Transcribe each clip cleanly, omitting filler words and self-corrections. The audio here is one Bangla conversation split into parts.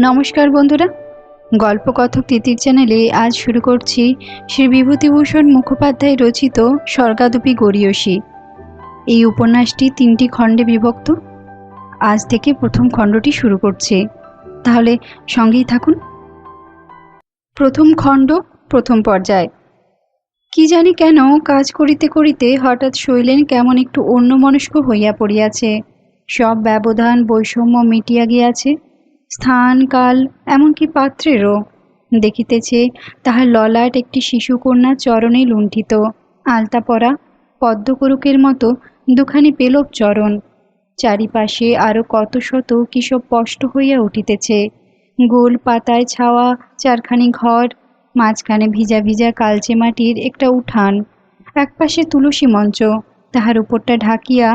নমস্কার বন্ধুরা, গল্পকথক তিতির চ্যানেলে আজ শুরু করছি শ্রী বিভূতিভূষণ মুখোপাধ্যায় রচিত স্বর্গাদপি গরীয়সী। এই উপন্যাসটি 3টি খণ্ডে বিভক্ত। আজ থেকে প্রথম খণ্ডটি শুরু করছি, তাহলে সঙ্গেই থাকুন। প্রথম খণ্ড, প্রথম পর্যায়। কি জানি কেন কাজ করিতে করিতে হঠাৎ শৈলেন কেমন একটু অন্যমনস্ক হইয়া পড়িয়াছে। সব ব্যবধান বৈষম্য মিটিয়া গিয়াছে, স্থান কাল এমনকি পাত্রেরও। দেখিতেছে তাহার ললাট একটি শিশুকন্যা চরণে লুণ্ঠিত, আলতা পরা, পদ্মকরুকের মতো দুখানি পেলব চরণ। চারিপাশে আরও কত শত কিসব স্পষ্ট হইয়া উঠিতেছে। গোল পাতায় ছাওয়া চারখানি ঘর, মাঝখানে ভিজা ভিজা কালচে মাটির একটা উঠান, একপাশে তুলসী মঞ্চ, তাহার উপরটা ঢাকিয়া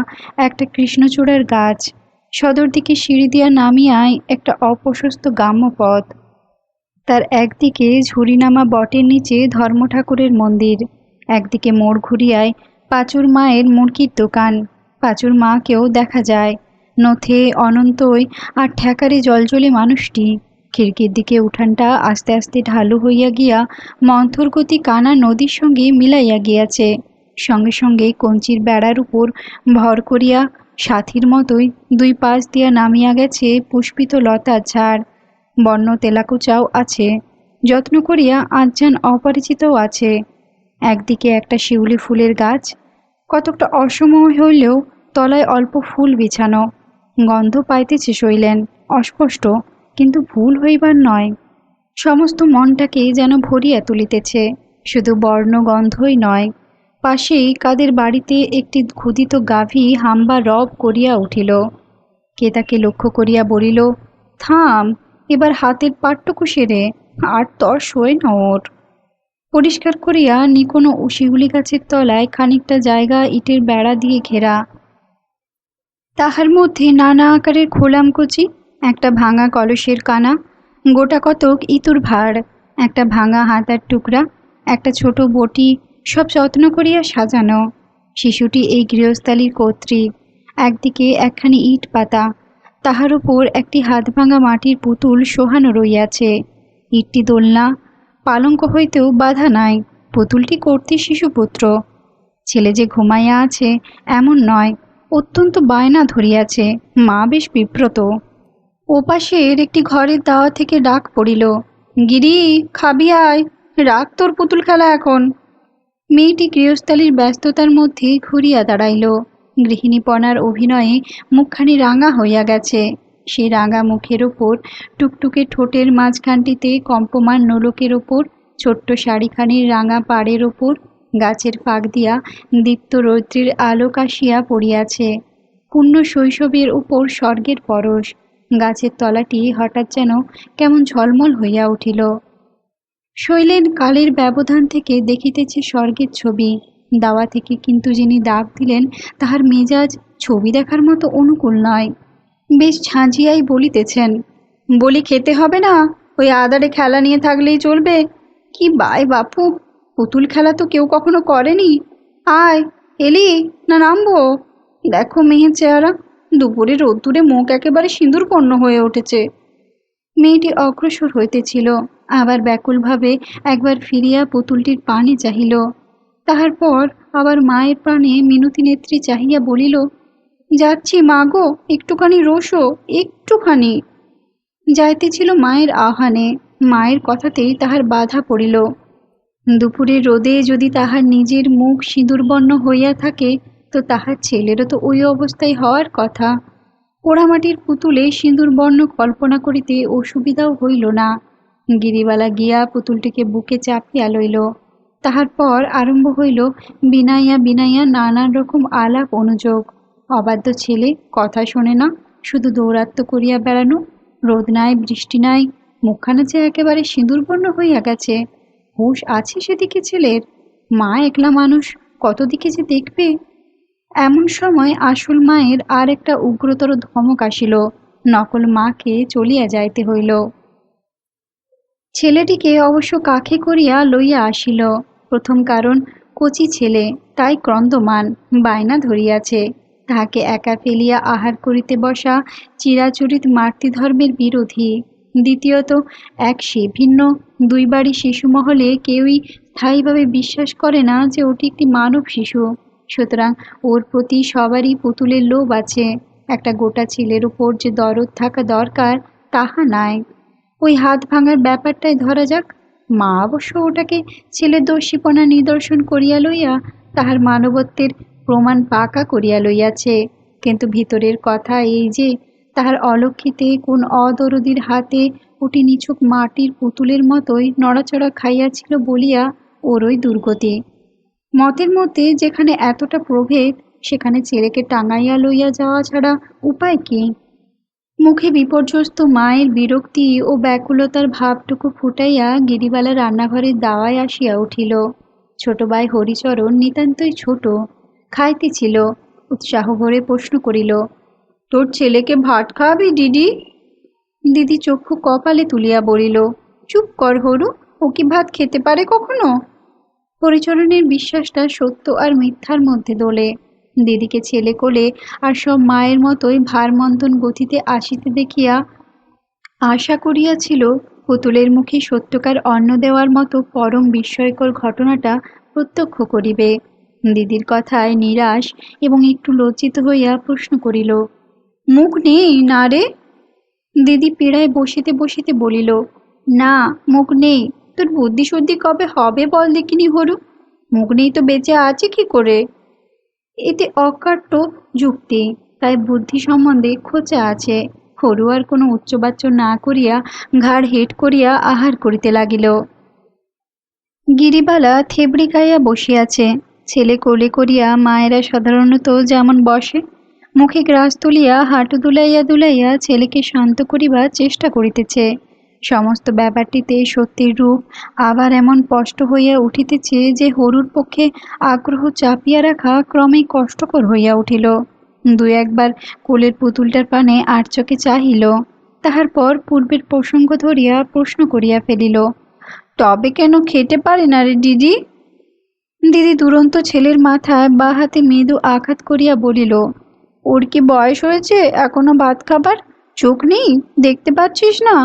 একটা কৃষ্ণচূড়ার গাছ, সদর দিকে সিঁড়ি দিয়া নামিয়ায় একটা অপ্রশস্ত গ্রাম্য পথ, তার একদিকে ঝুড়িনামা বটের নিচে ধর্ম ঠাকুরের মন্দির, একদিকে মোড় ঘুরিয়ায় পাঁচুর মায়ের মুরগির দোকান। পাঁচুর মাকেও দেখা যায়, নথে অনন্তই আর ঠেকারে জলজলে মানুষটি। খিড়কির দিকে উঠানটা আস্তে আস্তে ঢালু হইয়া গিয়া মন্থর গতি কানা নদীর সঙ্গে মিলাইয়া গিয়াছে। সঙ্গে সঙ্গে কঞ্চির বেড়ার উপর ভর করিয়া সাথীর মতোই দুই পাশ দিয়া নামিয়া গেছে পুষ্পিত লতার ঝাড়। বন্য তেলাকুচাও আছে, যত্ন করিয়া আজ্জান অপরিচিতও আছে। একদিকে একটা শিউলি ফুলের গাছ, কতকটা অসময় হইলেও তলায় অল্প ফুল বিছানো। গন্ধ পাইতেছে শৈলেন, অস্পষ্ট, কিন্তু ভুল হইবার নয়। সমস্ত মনটাকে যেন ভরিয়া তুলিতেছে। শুধু বর্ণগন্ধই নয়, পাশেই কাদের বাড়িতে একটি ক্ষুদিত গাভী হাম্বা রব করিয়া উঠিল। কে তাকে লক্ষ্য করিয়া বলিল, থাম, এবার হাতের পাটটুকু সেরে, আর তর শোয় না ওর। পরিষ্কার করিয়া নিকোনো শিউলি গাছের তলায় খানিকটা জায়গা ইটের বেড়া দিয়ে ঘেরা, তাহার মধ্যে নানা আকারের খোলামকুচি, একটা ভাঙা কলসের কানা, গোটা কতক ইতুর ভাঁড়, একটা ভাঙা হাতার টুকরা, একটা ছোট বটি, সব যত্ন করিয়া সাজানো। শিশুটি এই গৃহস্থালির কর্ত্রী। একদিকে একখানি ইট পাতা, তাহার উপর একটি হাত ভাঙা মাটির পুতুল শোহানো রইয়াছে। ইটটি দোলনা, পালঙ্ক হইতেও বাধা নাই। পুতুলটি কর্ত্রীর শিশুপুত্র। ছেলে যে ঘুমাইয়া আছে এমন নয়, অত্যন্ত বায়না ধরিয়াছে। মা বেশ বিব্রত। ওপাশের একটি ঘরের দাওয়া থেকে ডাক পড়িল, গিরি, খাবি আয়, রাখ তোর পুতুল খেলা এখন। মেয়েটি গৃহস্থালির ব্যস্ততার মধ্যে ঘুরিয়া দাঁড়াইল। গৃহিণীপনার অভিনয়ে মুখখানি রাঙা হইয়া গেছে। সেই রাঙা মুখের ওপর, টুকটুকে ঠোঁটের মাঝখানটিতে কম্পমান নোলকের ওপর, ছোট্ট শাড়িখানির রাঙা পাড়ের ওপর গাছের ফাঁক দিয়া দীপ্ত রৌদ্রের আলোক আসিয়া পড়িয়াছে। পূর্ণ শৈশবের উপর স্বর্গের পরশ। গাছের তলাটি হঠাৎ যেন কেমন ঝলমল হইয়া উঠিল। শৈলেন কালের ব্যবধান থেকে দেখিতেছে স্বর্গের ছবি। দাওয়া থেকে কিন্তু যিনি ডাক দিলেন তাহার মেজাজ ছবি দেখার মতো অনুকূল নয়। বেশ ঝাঁঝিয়াই বলিতেছেন, বলি খেতে হবে না, ওই আদারে খেলা নিয়ে থাকলেই চলবে। কি বাই বাপু, পুতুল খেলা তো কেউ কখনো করেনি। আয়, এলি না নামবো? দেখো মেয়ের চেহারা, দুপুরে রোদ্দুরে মুখ একেবারে সিঁদুরপন্ন হয়ে উঠেছে। মেয়েটি অগ্রসর হইতেছিল, আবার ব্যাকুলভাবে একবার ফিরিয়া পুতুলটির পানে চাহিল। তাহার পর আবার মায়ের প্রাণে মিনতি নেত্রী চাহিয়া বলিল, যাচ্ছি মা গো, একটুখানি রোসো, একটুখানি। যাইতেছিল মায়ের আহ্বানে, মায়ের কথাতেই তাহার বাধা পড়িল। দুপুরের রোদে যদি তাহার নিজের মুখ সিঁদুরবর্ণ হইয়া থাকে, তো তাহার ছেলেরও তো ওই অবস্থায় হওয়ার কথা। পোড়ামাটির পুতুলে সিঁদুরবর্ণ কল্পনা করিতে অসুবিধাও হইল না। গিরিবালা গিয়া পুতুলটিকে বুকে চাপিয়া লইল। তাহার পর আরম্ভ হইল বিনাইয়া বিনাইয়া নানান রকম আলাপ অনুযোগ। অবাধ্য ছেলে, কথা শোনে না, শুধু দৌরাত্ম্য করিয়া বেড়ানো। রোদ নাই, বৃষ্টি নাই, মুখখানা যে একেবারে সিঁদুরবর্ণ হইয়া গেছে। হুঁশ আছে সেদিকে ছেলের? মা একলা মানুষ, কত দিকে যে দেখবে। এমন সময় আসল মায়ের আর একটা উগ্রতর ধমক আসিল। নকল মাকে চলিয়া যাইতে হইল। ছেলেটিকে অবশ্য কাখে করিয়া লইয়া আসিল। প্রথম কারণ, কচি ছেলে, তাই ক্রন্দমান, বায়না ধরিয়াছে। তাহাকে একা ফেলিয়া আহার করিতে বসা চিরাচরিত মাতৃধর্মের বিরোধী। দ্বিতীয়ত, এক সে ভিন্ন দুই বাড়ি শিশু মহলে কেউই স্থায়ীভাবে বিশ্বাস করে না যে ওটি একটি মানব শিশু। সুতরাং ওর প্রতি সবারই পুতুলের লোভ আছে। একটা গোটা ছেলের উপর যে দরদ থাকা দরকার তাহা নাই। ওই হাত ভাঙার ব্যাপারটাই ধরা যাক। মা অবশ্য ওটাকে ছেলের দোষীপনা নিদর্শন করিয়া লইয়া তাহার মানবত্বের প্রমাণ পাকা করিয়া লইয়াছে, কিন্তু ভিতরের কথা এই যে তাহার অলক্ষিতে কোন অদরদির হাতে ওটি নিছক মাটির পুতুলের মতোই নড়াচড়া খাইয়াছিল বলিয়া ওরই দুর্গতি। মতের মধ্যে যেখানে এতটা প্রভেদ, সেখানে ছেলেকে টাঙাইয়া লইয়া যাওয়া ছাড়া উপায় কি? মুখে বিপর্যস্ত মায়ের বিরক্তি ও ব্যাকুলতার ভাবটুকু ফুটাইয়া গিরিবালা রান্নাঘরের দাওয়ায় আসিয়া উঠিল। ছোট ভাই হরিচরণ নিতান্তই ছোট, খাইতেছিল। উৎসাহ ভরে প্রশ্ন করিল, তোর ছেলেকে ভাত খাওয়াবি দিদি? দিদি চক্ষু কপালে তুলিয়া বলিল, চুপ কর হরু, ও কি ভাত খেতে পারে কখনো? হরিচরণের বিশ্বাসটা সত্য আর মিথ্যার মধ্যে দোলে। দিদিকে ছেলে কোলে আর সব মায়ের মতোই ভারমন্থন গতিতে আসিতে দেখিয়া আশা করিয়াছিল পুতুলের মুখে সত্যকার অন্ন দেওয়ার মতো পরম বিস্ময়কর ঘটনাটা প্রত্যক্ষ করিবে। দিদির কথায় নিরাশ এবং একটু লজ্জিত হইয়া প্রশ্ন করিল, মুখ নেই না রে? দিদি পীড়ায় বসিতে বসিতে বলিল, না মুখ নেই। তোর বুদ্ধি শুদ্ধি কবে হবে বল দেখিনি হরু? মুখ নেই তো বেঁচে আছে কি করে? এতে অকাট্য যুক্তি, তাই বুদ্ধি সম্বন্ধে খোঁচা আছে। হরু আর কোনো উচ্চবাচ্য না করিয়া ঘাড় হেট করিয়া আহার করিতে লাগিল। গিরিবালা থেবড়ি খাইয়া বসিয়াছে। ছেলে কোলে করিয়া মায়েরা সাধারণত যেমন বসে, মুখে গ্রাস তুলিয়া হাঁটু দুলাইয়া দুলাইয়া ছেলেকে শান্ত করিবার চেষ্টা করিতেছে। সমস্ত ব্যাপারটিতে সত্যির রূপ আবার এমন স্পষ্ট হইয়া উঠিতেছে যে হরুর পক্ষে আগ্রহ চাপিয়া রাখা ক্রমেই কষ্টকর হইয়া উঠিল। দুই একবার কোলের পুতুলটার পানে আড়চোখে চাহিল, তাহার পর পূর্বের প্রসঙ্গ ধরিয়া প্রশ্ন করিয়া ফেলিল, তবে কেন খেতে পারে না রে দিদি? দিদি দুরন্ত ছেলের মাথায় বা হাতে মৃদু আঘাত করিয়া বলিল, ওর কি বয়স হয়েছে এখনো ভাত খাবার? চোখ নেই, দেখতে পাচ্ছিস না?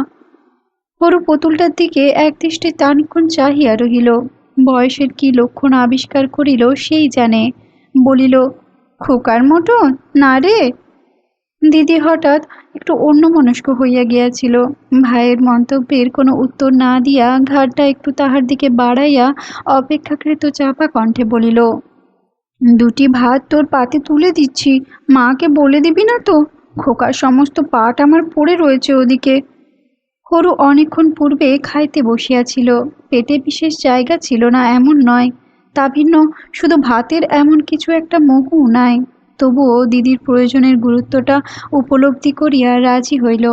হরু পুতুলটার দিকে একদৃষ্টে খানিকক্ষণ চাহিয়া রহিল। বয়সের কি লক্ষণ আবিষ্কার করিল সেই জানে। বলিল, খোকার মতন না রে? দিদি হঠাৎ একটু অন্যমনস্ক হইয়া গিয়াছিল। ভাইয়ের মন্তব্যের কোনো উত্তর না দিয়া ঘাড়টা একটু তাহার দিকে বাড়াইয়া অপেক্ষাকৃত চাপা কণ্ঠে বলিল, দুটি ভাত তোর পাতে তুলে দিচ্ছি, মাকে বলে দিবি না তো? খোকার সমস্ত পাট আমার পড়ে রয়েছে ওদিকে। হরু অনেকক্ষণ পূর্বে খাইতে বসিয়াছিল। পেটে বিশেষ জায়গা ছিল না এমন নয়, তা ভিন্ন শুধু ভাতের এমন কিছু একটা মোহও নাই। তবুও দিদির প্রয়োজনের গুরুত্বটা উপলব্ধি করিয়া রাজি হইল।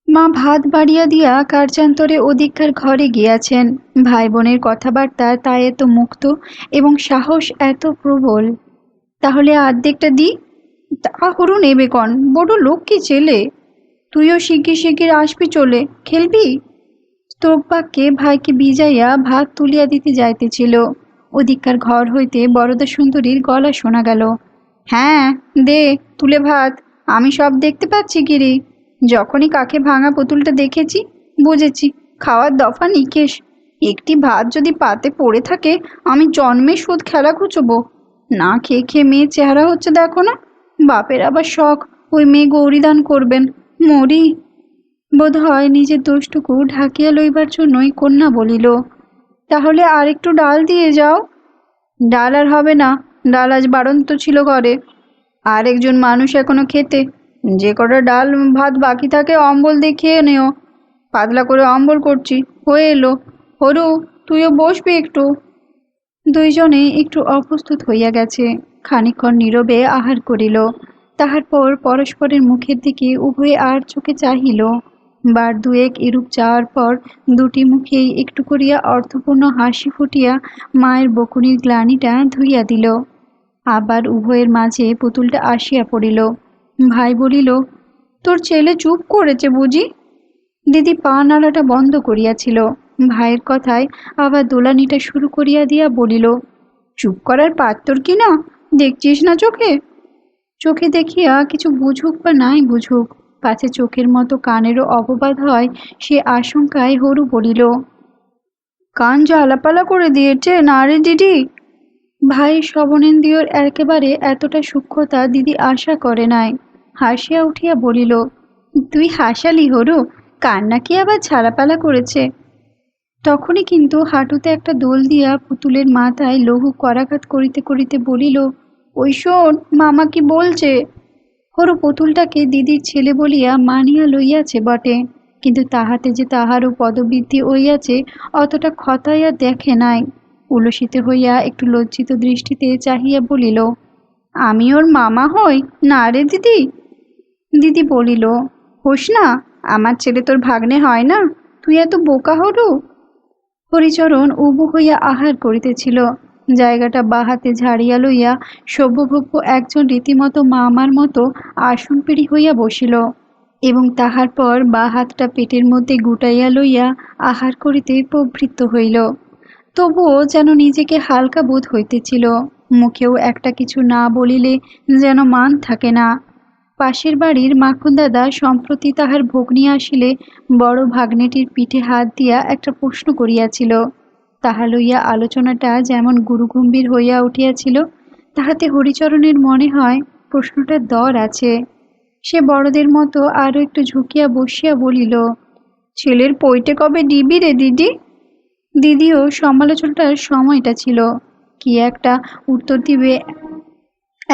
মা ভাত বাড়িয়া দিয়া কার্যান্তরে অধিকার ঘরে গিয়াছেন। ভাই বোনের কথাবার্তা তাই এত মুক্ত এবং সাহস এত প্রবল। তাহলে অর্ধেকটা দি। তা হরু নেবে কন, বড় লক্ষ্মী ছেলে। তুইও শিগগির শিগগির আসবি চলে, খেলবি? স্তোক বাক্যে ভাইকে বিজাইয়া ভাত তুলিয়া দিতে যাইতেছিল। অধিকার ঘর হইতে বরদা সুন্দরীর গলা শোনা গেল, হ্যাঁ দে তুলে ভাত, আমি সব দেখতে পাচ্ছি গিরি। যখনই কাকে ভাঙা পুতুলটা দেখেছি বুঝেছি খাওয়ার দফা নিকেশ। একটি ভাত যদি পাতে পড়ে থাকে আমি জন্মে সুদ খেলা ঘুচবো। না খেয়ে খেয়ে মেয়ে চেহারা হচ্ছে দেখো না। বাপের আবার শখ ওই মেয়ে গৌরীদান করবেন। মরি। বোধ হয় নিজের দোষটুকু ঢাকিয়া লইবার জন্যই কন্যা বলিল, তাহলে আর একটু ডাল দিয়ে যাও। ডাল আর হবে না, ডাল আজ বাড়ন্ত ছিল ঘরে। আর একজন মানুষ এখনো খেতে, যে কটা ডাল ভাত বাকি থাকে অম্বল দিয়ে খেয়ে নেও। পাতলা করে অম্বল করছি, হয়ে এলো। হরু, তুইও বসবি একটু। দুইজনে একটু অপ্রস্তুত হইয়া গেছে। খানিকক্ষণ নীরবে আহার করিল। তাহার পর পরস্পরের মুখের দিকে উভয়ে আর চোখে চাহিল। বার দুয়েক এরূপ চাওয়ার পর দুটি মুখেই একটু করিয়া অর্থপূর্ণ হাসি ফুটিয়া মায়ের বকুনির গ্লানিটা ধুইয়া দিল। আবার উভয়ের মাঝে পুতুলটা আসিয়া পড়িল। ভাই বলিল, তোর ছেলে চুপ করেছে বুঝি? দিদি পা নাড়াটা বন্ধ করিয়াছিল। ভাইয়ের কথায় আবার দোলানিটা শুরু করিয়া দিয়া বলিল, চুপ করার পাত্তর কি না, দেখছিস না চোখে? চোখে দেখিয়া কিছু বুঝুক বা নাই বুঝুক, পাছে চোখের মতো কানেরও অপবাদ হয় সে আশঙ্কায় হরু বলিল, কান জ্বালাপালা করে দিয়েছে না রে দিদি? ভাই শবনেন্দ্রিয়র একেবারে এতটা সূক্ষ্মতা দিদি আশা করে নাই। হাসিয়া উঠিয়া বলিল, তুই হাসালি হরু, কান নাকি আবার ঝালাপালা করেছে। তখনই কিন্তু হাঁটুতে একটা দোল দিয়া পুতুলের মাথায় লঘু করাঘাত করিতে করিতে বলিল, ওই শোন মামা কি বলছে। হরু পুতুলটাকে দিদির ছেলে বলিয়া মানিয়া লইয়াছে বটে, কিন্তু তাহাতে যে তাহারও পদবৃদ্ধি হইয়াছে অতটা খতাইয়া দেখে নাই। উলসিত হইয়া একটু লজ্জিত দৃষ্টিতে চাহিয়া বলিল, আমি ওর মামা হই না রে দিদি? দিদি বলিল, হোস না, আমার ছেলে তোর ভাগ্নে হয় না, তুই এত বোকা হরু। হরিচরণ উবু হইয়া আহার করিতেছিল। জায়গাটা বাহাতে ঝাড়িয়া লইয়া সভ্যভব্য একজন রীতিমতো মামার মতো আসনপিড়ি হইয়া বসিল এবং তাহার পর বা হাতটা পেটের মধ্যে গুটাইয়া লইয়া আহার করিতে প্রবৃত্ত হইল। তবুও যেন নিজেকে হালকা বোধ হইতেছিল। মুখেও একটা কিছু না বলিলে যেন মান থাকে না। পাশের বাড়ির মাখন দাদা সম্প্রতি তাহার ভগ্নী আসিলে বড় ভাগ্নেটির পিঠে হাত দিয়া একটা প্রশ্ন করিয়াছিল। তাহা লইয়া আলোচনাটা যেমন গুরুগম্ভীর হইয়া উঠিয়াছিল, তাহাতে হরিচরণের মনে হয় প্রশ্নটার দর আছে। সে বড়দের মতো আরো একটু ঝুঁকিয়া বসিয়া বলিল, ছেলের পৈটে কবে দিবি রে দিদি? দিদিও সমালোচনাটার সময়টা ছিল, কি একটা উত্তর দিবে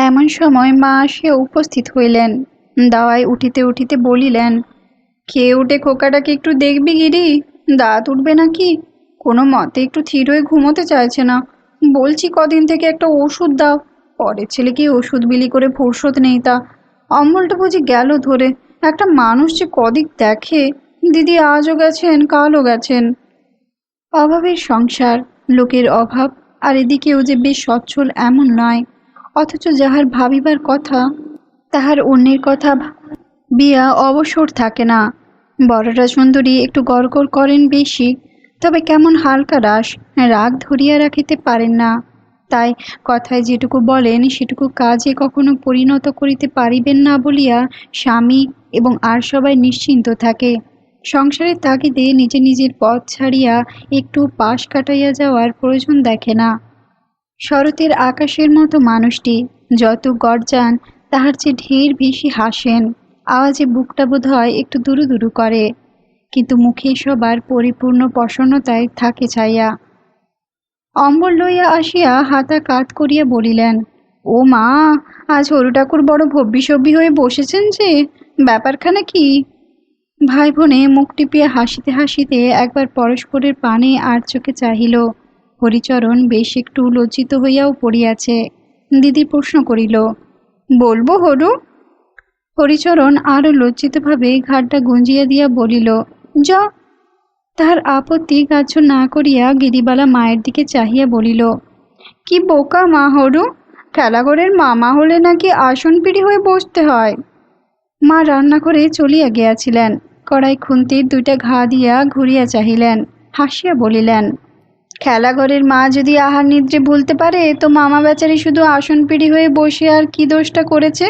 এমন সময় মা আসিয়া উপস্থিত হইলেন। দাওয়ায় উঠিতে উঠিতে বলিলেন, খেয়ে উঠে খোকাটাকে একটু দেখবি গিরি, দাঁত উঠবে নাকি? কোনো মতে একটু থির হয়ে ঘুমোতে চাইছে না। বলছি কদিন থেকে একটা ওষুধ দাও। পরের ছেলেকে ওষুধ বিলি করে ফুরসত নেই তা। অম্বলটা বুঝি গেল ধরে। একটা মানুষ যে কদিক দেখে। দিদি আজও গেছেন, কালও গেছেন। অভাবের সংসার, লোকের অভাব, আর এদিকেও যে বেশ সচ্ছল এমন নয়, অথচ যাহার ভাবিবার কথা তাহার অন্যের কথা বিয়া অবসর থাকে না। বড়রা সুন্দরী একটু গড়গড় করেন বেশি, তবে কেমন হালকা রাগ ধরিয়া রাখিতে পারেন না। তাই কথায় যেটুকু বলেন সেটুকু কাজে কখনো পরিণত করিতে পারিবেন না বলিয়া স্বামী এবং আর সবাই নিশ্চিন্ত থাকে। সংসারের তাগিদে নিজের পথ ছাড়িয়া একটু পাশ কাটাইয়া যাওয়ার প্রয়োজন দেখে না। শরতের আকাশের মতো মানুষটি যত গর্জান তাহার চেয়ে ঢের বেশি হাসেন। আওয়াজে বুকটা বোধ হয় একটু দুরু দুরু করে, কিন্তু মুখে সবার পরিপূর্ণ প্রসন্নতায় থাকে ছাইয়া। অম্বল লইয়া আসিয়া হাতা কাত করিয়া বলিলেন, ও মা, আজ হরু ঠাকুর বড় ভব্যি হয়ে বসেছেন যে, ব্যাপারখানা কি? ভাই বোনে মুখ টিপিয়া হাসিতে হাসিতে একবার পরস্পরের পানে আর চোখে চাহিল। হরিচরণ বেশ একটু লজ্জিত হইয়াও পড়িয়াছে। দিদি প্রশ্ন করিল, বলবো হরু? হরিচরণ আরো লজ্জিতভাবে ঘাড়টা গুঞ্জিয়া দিয়া বলিল, যা। তাহার আপত্তি গ্রাহ্য না করিয়া গিরিবালা মায়ের দিকে চাহিয়া বলিল, কি বোকা মা হরু, খেলাঘরের মামা হলে নাকি আসন পিড়ি হয়ে বসতে হয়। মা রান্নাঘরে চলিয়া গিয়াছিলেন। কড়াই খুন্তির দুইটা ঘা দিয়া ঘুরিয়া চাহিলেন, হাসিয়া বলিলেন, খেলাঘরের মা যদি আহার নিদ্রে ভুলতে পারে তো মামা বেচারি শুধু আসন পিড়ি হয়ে বসে আর কি দোষটা করেছে?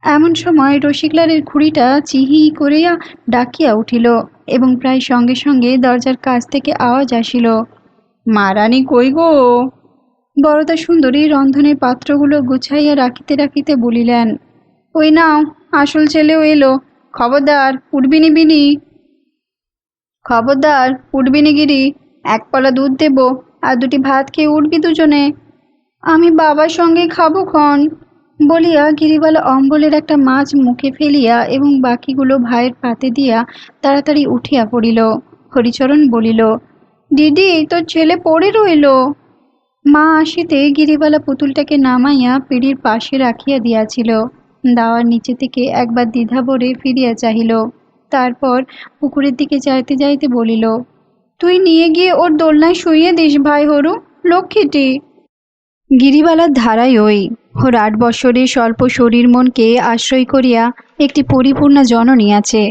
এমন সময় রসিকলালের খুঁড়িটা চিহি করিয়া ডাকিয়া উঠিল এবং প্রায় সঙ্গে সঙ্গে দরজার কাছ থেকে আওয়াজ আসিল, মা রানী কই গো? বরদা সুন্দরী রন্ধনের পাত্রগুলো গুছাইয়া রাখিতে রাখিতে বলিলেন, ওই নাও, আসল ছেলেও এলো। খবরদার উঠবিনি বিনি, খবরদার উঠবিনি গিরি, এক পলা দুধ দেব, আর দুটি ভাত খেয়ে উঠবি দুজনে। আমি বাবার সঙ্গে খাবো ক্ষণ, বলিয়া গিরিবালা অম্বলের একটা মাছ মুখে ফেলিয়া এবং বাকিগুলো ভাইয়ের পাতে দিয়া তাড়াতাড়ি উঠিয়া পড়িল। হরিচরণ বলিল, দিদি, তোর ছেলে পড়ে রইল। মা আসিতে গিরিবালা পুতুলটাকে নামাইয়া পিঁড়ির পাশে রাখিয়া দিয়াছিল। দাওয়ার নিচে থেকে একবার দ্বিধা ভরে ফিরিয়া চাহিল, তারপর পুকুরের দিকে যাইতে যাইতে বলিল, তুই নিয়ে গিয়ে ওর দোলনায় শুইয়ে দিস ভাই হরু, লক্ষ্মীটি। গিরিবালার ধারাই ওই। ওর 8 বছরের স্বল্প শরীর মনকে আশ্রয় করিয়া একটি পরিপূর্ণ জননী আছে।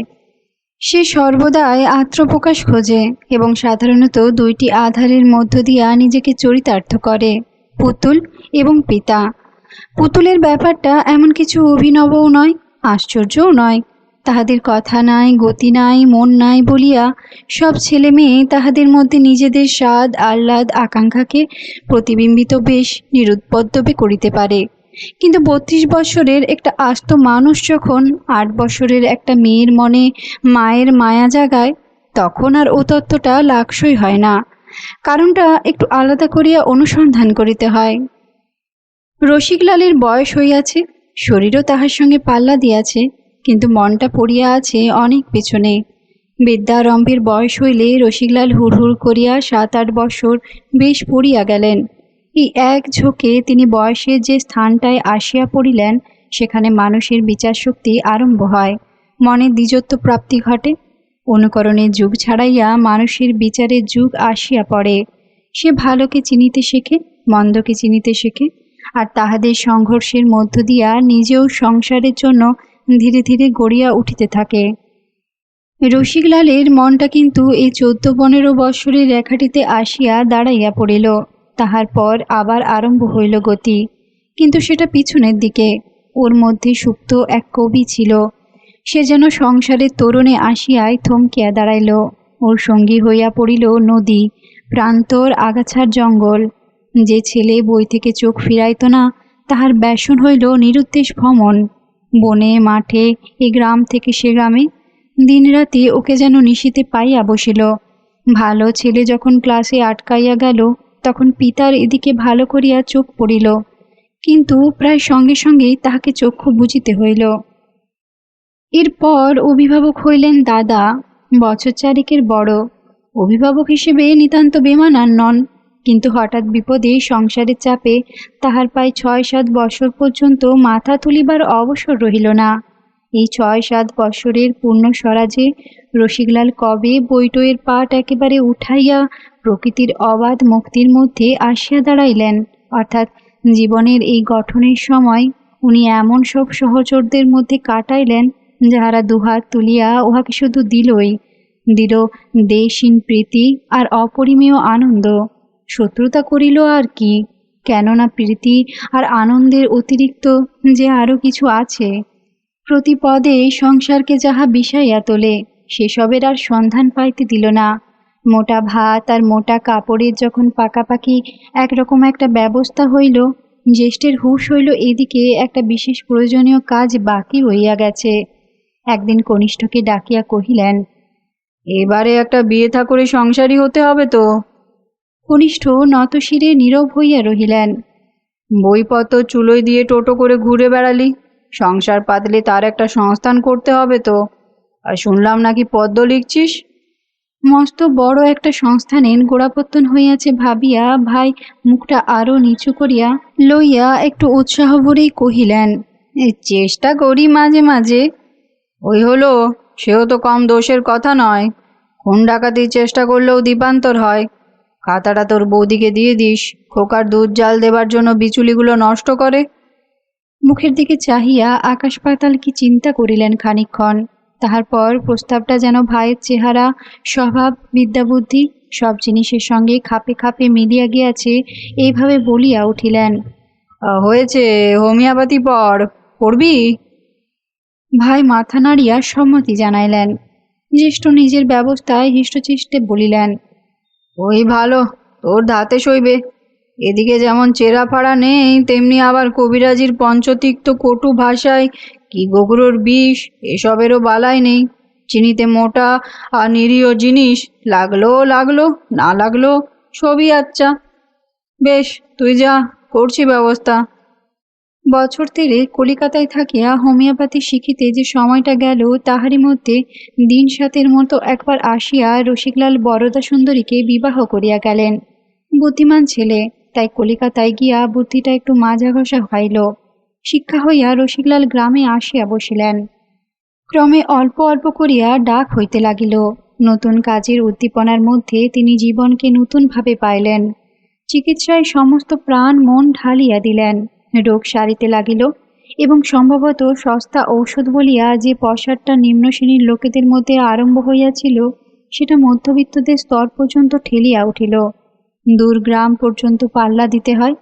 সে সর্বদাই আত্মপ্রকাশ খোঁজে এবং সাধারণত দুইটি আধারের মধ্য দিয়া নিজেকে চরিতার্থ করে, পুতুল এবং পিতা। পুতুলের ব্যাপারটা এমন কিছু অভিনবও নয়, আশ্চর্যও নয়। তাহাদের কথা নাই, গতি নাই, মন নাই বলিয়া সব ছেলে মেয়ে তাহাদের মধ্যে নিজেদের স্বাদ, আহ্লাদ, আকাঙ্ক্ষাকে প্রতিবিম্বিত বেশ নিরুৎপদ্রবে করিতে পারে। কিন্তু 32 বৎসরের একটা আস্ত মানুষ যখন 8 বছরের একটা মেয়ের মনে মায়ের মায়া জাগায়, তখন আর ও তত্ত্বটা লাকসই হয় না। কারণটা একটু আলাদা করিয়া অনুসন্ধান করিতে হয়। রসিকলালের বয়স হইয়াছে, শরীরও তাহার সঙ্গে পাল্লা দিয়াছে, কিন্তু মনটা পড়িয়া আছে অনেক পেছনে। বিদ্যারম্ভের বয়স হইলে রসিকলাল হুড়হুড় করিয়া 7-8 বৎসর বেশ পড়িয়া গেলেন। এই এক ঝোঁকে তিনি বয়সের যে স্থানটায় আসিয়া পড়িলেন, সেখানে মানুষের বিচার শক্তি আরম্ভ হয়, মনে দ্বিজত্ব প্রাপ্তি ঘটে। অনুকরণের যুগ ছাড়াইয়া মানুষের বিচারের যুগ আসিয়া পড়ে। সে ভালোকে চিনিতে শেখে, মন্দকে চিনিতে শেখে, আর তাহাদের সংঘর্ষের মধ্য দিয়া নিজেও সংসারের জন্য ধীরে ধীরে গড়িয়া উঠিতে থাকে। রসিকলালের মনটা কিন্তু এই 14-15 বৎসরের রেখাটিতে আসিয়া দাঁড়াইয়া পড়িল। তাহার পর আবার আরম্ভ হইল গতি, কিন্তু সেটা পিছনের দিকে। ওর মধ্যে সুপ্ত এক কবি ছিল, সে যেন সংসারের তোরণে আসিয়াই থমকিয়া দাঁড়াইল। ওর সঙ্গী হইয়া পড়িল নদী, প্রান্তর আগাছার জঙ্গল। যে ছেলে বই থেকে চোখ ফিরাইত না, তাহার ব্যসন হইল নিরুদ্দেশ ভ্রমণ, বনে মাঠে, এ গ্রাম থেকে সে গ্রামে। দিনরাতি ওকে যেন নিশীথে পাইয়া বসিল। ভালো ছেলে যখন ক্লাসে আটকাইয়া গেল, তখন পিতার এদিকে ভালো করিয়া চোখ পড়িল, কিন্তু প্রায় সঙ্গে সঙ্গেই তাহাকে চক্ষু বুঝিতে হইল। এরপর অভিভাবক হইলেন দাদা, বছর 4 বড়। অভিভাবক হিসেবে নিতান্ত বেমানান নন, কিন্তু হঠাৎ বিপদে সংসারের চাপে তাহার প্রায় 6-7 বৎসর পর্যন্ত মাথা তুলিবার অবসর রহিল না। এই 6-7 বৎসরের পূর্ণ স্বরাজে রসিকলাল কবে বৈটয়ের পাট একেবারে উঠাইয়া প্রকৃতির অবাধ মুক্তির মধ্যে আসিয়া দাঁড়াইলেন, অর্থাৎ জীবনের এই গঠনের সময় উনি এমন সব সহচরদের মধ্যে কাটাইলেন, যাহারা দুহাত তুলিয়া উহাকে শুধু দিল দেশহীন প্রীতি আর অপরিমেয় আনন্দ। শত্রুতা করিল আর কি, কেননা প্রীতি আর আনন্দের অতিরিক্ত যে আরও কিছু আছে। প্রতি পদে সংসারকে যাহা বিষাইয়া তোলে, সেসবের আর সন্ধান পাইতে দিল না। মোটা ভাত আর মোটা কাপড়ের যখন পাকাপাকি একরকম একটা ব্যবস্থা হইল, জ্যেষ্ঠের হুঁশ হইল এদিকে একটা বিশেষ প্রয়োজনীয় কাজ বাকি হইয়া গেছে। একদিন কনিষ্ঠকে ডাকিয়া কহিলেন, এবারে একটা বিয়ে থা করে সংসারী হতে হবে তো। কনিষ্ঠ নতশিরে নীরব হইয়া রহিলেন। বইপত্র চুলোয় দিয়ে টোটো করে ঘুরে বেড়ালি, সংসার পাতলে তার একটা সংস্থান করতে হবে তো। আর শুনলাম নাকি পদ্য লিখছিস। মস্ত বড় একটা সংস্থানের গোড়াপত্তন হইয়াছে ভাবিয়া ভাই মুখটা আরো নিচু করিয়া লইয়া একটু উৎসাহ ভরেই কহিলেন, চেষ্টা করি মাঝে মাঝে। ওই হলো, সেও তো কম দোষের কথা নয়। খুন ডাকাতির চেষ্টা করলেও দ্বীপান্তর হয়। খাতাটা তোর বৌদিকে দিয়ে দিস, খোকার দুধ জাল দেবার জন্য বিচুলিগুলো নষ্ট করে। মুখের দিকে চাহিয়া আকাশ পাতাল কি চিন্তা করিলেন খানিকক্ষণ। তাহার পর প্রস্তাবটা যেন ভাইয়ের চেহারা, স্বভাব, বিদ্যাবুদ্ধি সব জিনিসের সঙ্গে খাপে খাপে মিলিয়া গিয়াছে, এইভাবে বলিয়া উঠিলেন, হয়েছে, হোমিওপ্যাথি পড়বি? ভাই মাথা নাড়িয়া সম্মতি জানাইলেন। জ্যেষ্ঠ নিজের ব্যবস্থায় হৃষ্টচিষ্টে বলিলেন, ওই ভালো, তোর ধাতে সইবে। এদিকে যেমন চেরা ফাড়া নেই, তেমনি আবার কবিরাজির পঞ্চতিক্ত কটু ভাষায় কি গোগুরোর বিষ, এসবেরও বালাই নেই। চিনিতে মোটা আর নিরীহ জিনিস, লাগলো লাগলো, না লাগলো সবই আচ্ছা। বেশ, তুই যা, করছি ব্যবস্থা। বছর 3 কলিকাতায় থাকিয়া হোমিওপ্যাথি শিখিতে যে সময়টা গেল, তাহারই মধ্যে দিন 7 মতো একবার আসিয়া রসিকলাল বরদা সুন্দরীকে বিবাহ করিয়া গেলেন। বুদ্ধিমান ছেলে, তাই কলিকাতায় গিয়া বুদ্ধিটা একটু মাজা ঘষা হইল। শিক্ষা হইয়া রসিকলাল গ্রামে আসিয়া বসিলেন। ক্রমে অল্প অল্প করিয়া ডাক হইতে লাগিল। নতুন কাজের উদ্দীপনার মধ্যে তিনি জীবনকে নতুনভাবে পাইলেন। চিকিৎসায় সমস্ত প্রাণ মন ঢালিয়া দিলেন। রোগ সারিতে লাগিল, এবং সম্ভবত সস্তা ঔষধ বলিয়া যে পয়সাটা নিম্ন শ্রেণীর লোকেদের মধ্যে আরম্ভ হইয়াছিল, সেটা মধ্যবিত্তদের স্তর পর্যন্ত ঠেলিয়া উঠিল। দূর গ্রাম পর্যন্ত পাল্লা দিতে হয়।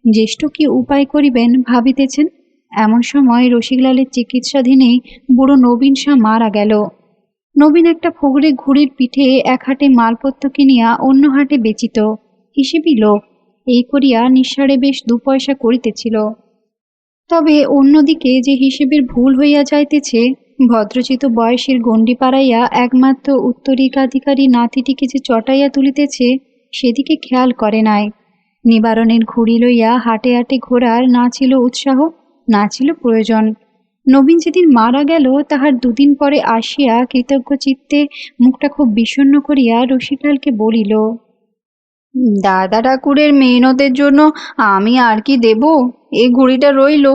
জ্যেষ্ঠ কি উপায় করিবেন ভাবিতেছেন। এমন সময় রসিকলালের চিকিৎসাধীনেই বুড়ো নবীন শাহ মারা গেল। নবীন একটা ফগরে ঘুড়ির পিঠে এক হাটে মালপত্র কিনিয়া অন্য হাটে বেচিত, হিসেবি লোক। এই করিয়া নিঃসারে বেশ 2 পয়সা করিতেছিল। তবে অন্যদিকে যে হিসেবের ভুল হইয়া যাইতেছে, ভদ্রচিত বয়সের গণ্ডি পাড়াইয়া একমাত্র উত্তরিকাধিকারী নাতিটিকে যে চটাইয়া তুলিতেছে, সেদিকে খেয়াল করে নাই। নিবারণের ঘুড়ি লইয়া হাটে হাটে ঘোরার না ছিল উৎসাহ, না ছিল প্রয়োজন। নবীন যেদিন মারা গেল, তাহার 2 দিন পরে আসিয়া কৃতজ্ঞ চিত্তে মুখটা খুব বিষণ্ণ করিয়া রসিকলালকে বলিল, দাদা ঠাকুরের মেহনতের জন্য আমি আর কি দেব? এই ঘুড়িটা রইল।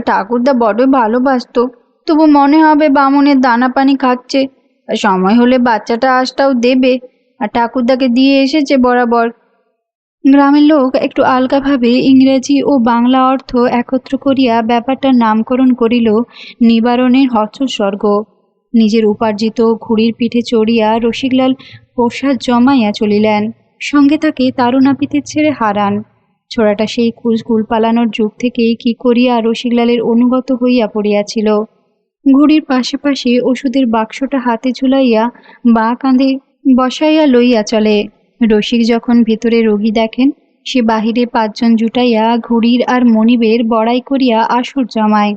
ঠাকুরদা বড় ভালোবাসতো, তবু মনে হবে বামুনের দানা পানি খাচ্ছে। সময় হলে বাচ্চাটা আশটাও দেবে, আর ঠাকুরদাকে দিয়ে এসেছে বরাবর। গ্রামের লোক একটু আলগাভাবে ইংরেজি ও বাংলা অর্থ একত্র করিয়া ব্যাপারটার নামকরণ করিল নিবারণের হর্ষস্বর্গ। নিজের উপার্জিত ঘুড়ির পিঠে চড়িয়া রসিকলাল প্রসাদ জমাইয়া চলিলেন। সঙ্গে তাকে তারুনাপিতের ছেড়ে হারান। ছোড়াটা সেই কুল পালানোর যুগ থেকেই কি করিয়া রসিকলালের অনুগত হইয়া পড়িয়াছিল। ঘুড়ির পাশে পাশে ওষুধের বাক্সটা হাতে ঝুলাইয়া বা কাঁধে বসাইয়া লইয়া চলে। রসিক যখন ভিতরে রোগী দেখেন, সে বাহিরে 5 জন জুটাইয়া ঘুড়ির আর মনিবের বড়াই করিয়া আসর জমায়।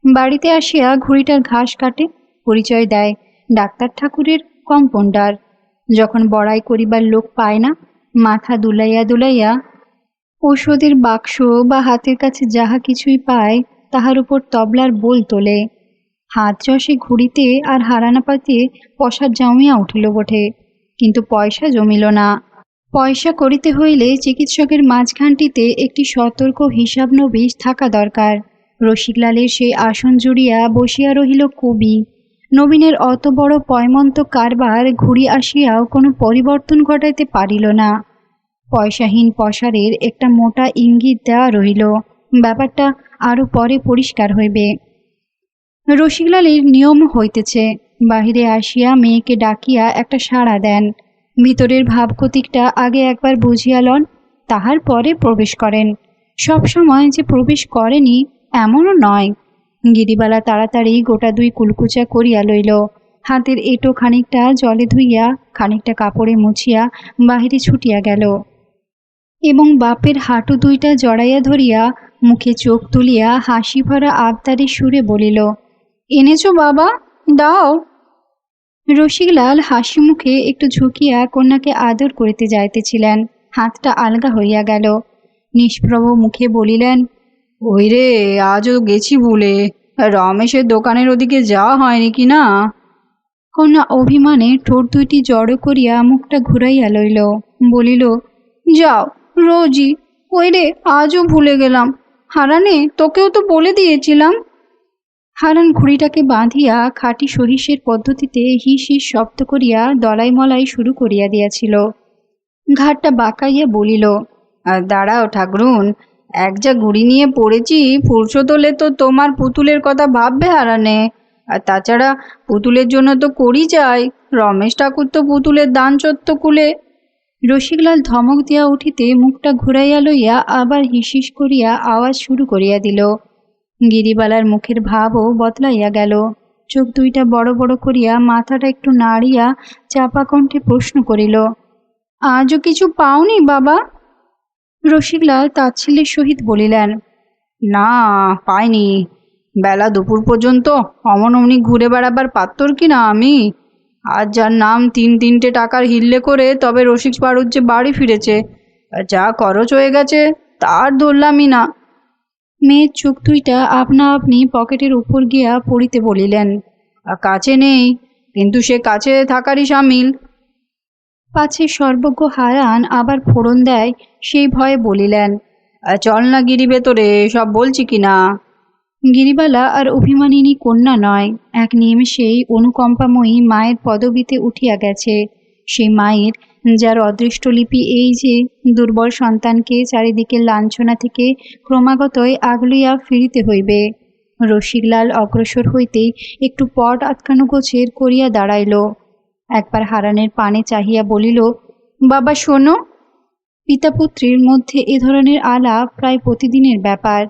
বাড়িতে আসিয়া ঘুড়িটার ঘাস কাটে, পরিচয় দেয় ডাক্তার ঠাকুরের কম্পাউন্ডার। যখন বড়াই করিবার লোক পায় না, মাথা দুলাইয়া দুলাইয়া ঔষধের বাক্স বা হাতের কাছে যাহা কিছুই পায়, তাহার উপর তবলার বোল তোলে। হাত যশে ঘুড়িতে আর হারানাপাতে পশার জমিয়া উঠিল বটে, কিন্তু পয়সা জমিল না। পয়সা করিতে হইলে চিকিৎসকের মাঝখানটিতে একটি সতর্ক হিসাব নবিশ থাকা দরকার। রসিকলালের সেই আসন জুড়িয়া বসিয়া রহিল কবি। নবীনের অত বড় পয়মন্ত কারবার ঘুড়ি আসিয়াও কোনো পরিবর্তন ঘটাইতে পারিল না। পয়সাহীন পসারের একটা মোটা ইঙ্গিত দেওয়া রহিল, ব্যাপারটা আরো পরে পরিষ্কার হইবে। রসিকলালের নিয়ম হইতেছে, বাহিরে আসিয়া মেয়েকে ডাকিয়া একটা সাড়া দেন, ভিতরের ভাবগতিকটা আগে একবার বুঝিয়া লন, তাহার পরে প্রবেশ করেন। সব সময় যে প্রবেশ করেনি এমনও নয়। গিরিবালা তাড়াতাড়ি গোটা 2 কুলকুচা করিয়া লইল। হাতের এঁটো খানিকটা জলে ধুইয়া, খানিকটা কাপড়ে মুছিয়া বাহিরে ছুটিয়া গেল এবং বাপের হাঁটু 2টা জড়াইয়া ধরিয়া মুখে চোখ তুলিয়া হাসি ভরা আবদারের সুরে বলিল, এনেছো বাবা, দাও। রসিকলাল হাসি মুখে একটু ঝুঁকিয়া কন্যাকে আদর করিতে যাইতেছিলেন, হাতটা আলগা হইয়া গেল। নিষ্প্রভ মুখে বলিলেন, ওই রে, আজও গেছি ভুলে, রমেশের দোকানের ওদিকে যাওয়া হয়নি কি না? কন্যা অভিমানে ঠোঁট 2টি জড়ো করিয়া মুখটা ঘুরাইয়া লইল, বলিল, যাও রোজই। ওই রে, আজও ভুলে গেলাম। হারানে, তোকেও তো বলে দিয়েছিলাম। হারান ঘুড়িটাকে বাঁধিয়া খাঁটি সহিসের পদ্ধতিতে হিস হিস শব্দ করিয়া দলাই মলাই শুরু করিয়া দিয়াছিল। ঘাটটা বাঁকাইয়া বলিল, দাঁড়াও ঠাকরুন, এক যা ঘুড়ি নিয়ে পড়েছি, ফুরসত হলে তো তোমার পুতুলের কথা ভাববে হারানে। আর তাছাড়া পুতুলের জন্য তো করি চাই, রমেশ ঠাকুর তো পুতুলের দান সত্য কুলে। রসিকলাল ধমক দিয়া উঠিতে মুখটা ঘুরাইয়া লইয়া আবার হিসিস করিয়া আওয়াজ শুরু করিয়া দিল। গিরিবালার মুখের ভাবও বদলাইয়া গেল। চোখ 2টা বড় বড় করিয়া মাথাটা একটু নাড়িয়া চাপা কণ্ঠে প্রশ্ন করিল, আজও কিছু পাওনি বাবা? রসিকলাল তাচ্ছিল্যের সহিত বলিলেন, না, পাইনি। বেলা দুপুর পর্যন্ত অমন অমনি ঘুরে বেড়াবার পাত্তর কিনা আমি? আজ যার নাম 3-3টে টাকার হিল্লে করে তবে রসিক পাড়ুর যে বাড়ি ফিরেছে, যা খরচ হয়ে গেছে তার ধরলামই না। মেয়ের চোখ 2টা আপনা আপনি পকেটের উপর গিয়া পড়িতে বলিলেন, কাছে নেই, কিন্তু সে কাছে থাকারই সামিল। পাছে সর্বজ্ঞ হারান আবার ফোড়ন দেয় সেই ভয়ে বলিলেন, চল না গিরি ভেতরে, সব বলছি কিনা। গিরিবালা আর অভিমানিনী কন্যা নয়, এক নিমেষেই অনুকম্পাময়ী মায়ের পদবীতে উঠিয়া গেছে। সেই মায়ের, যার অদৃষ্টলিপি এই যে দুর্বল সন্তানকে চারিদিকে লাঞ্ছনা থেকে ক্রমাগতই আগলিয়া ফিরিতে হইবে। রসিকলাল অগ্রসর হইতেই একটু পট আটকানো গোছের করিয়া দাঁড়াইল। একবার হারানের পানে চাহিয়া বলিল, বাবা শোনো। পিতাপুত্রীর মধ্যে এ ধরনের আলাপ প্রায় প্রতিদিনের ব্যাপার।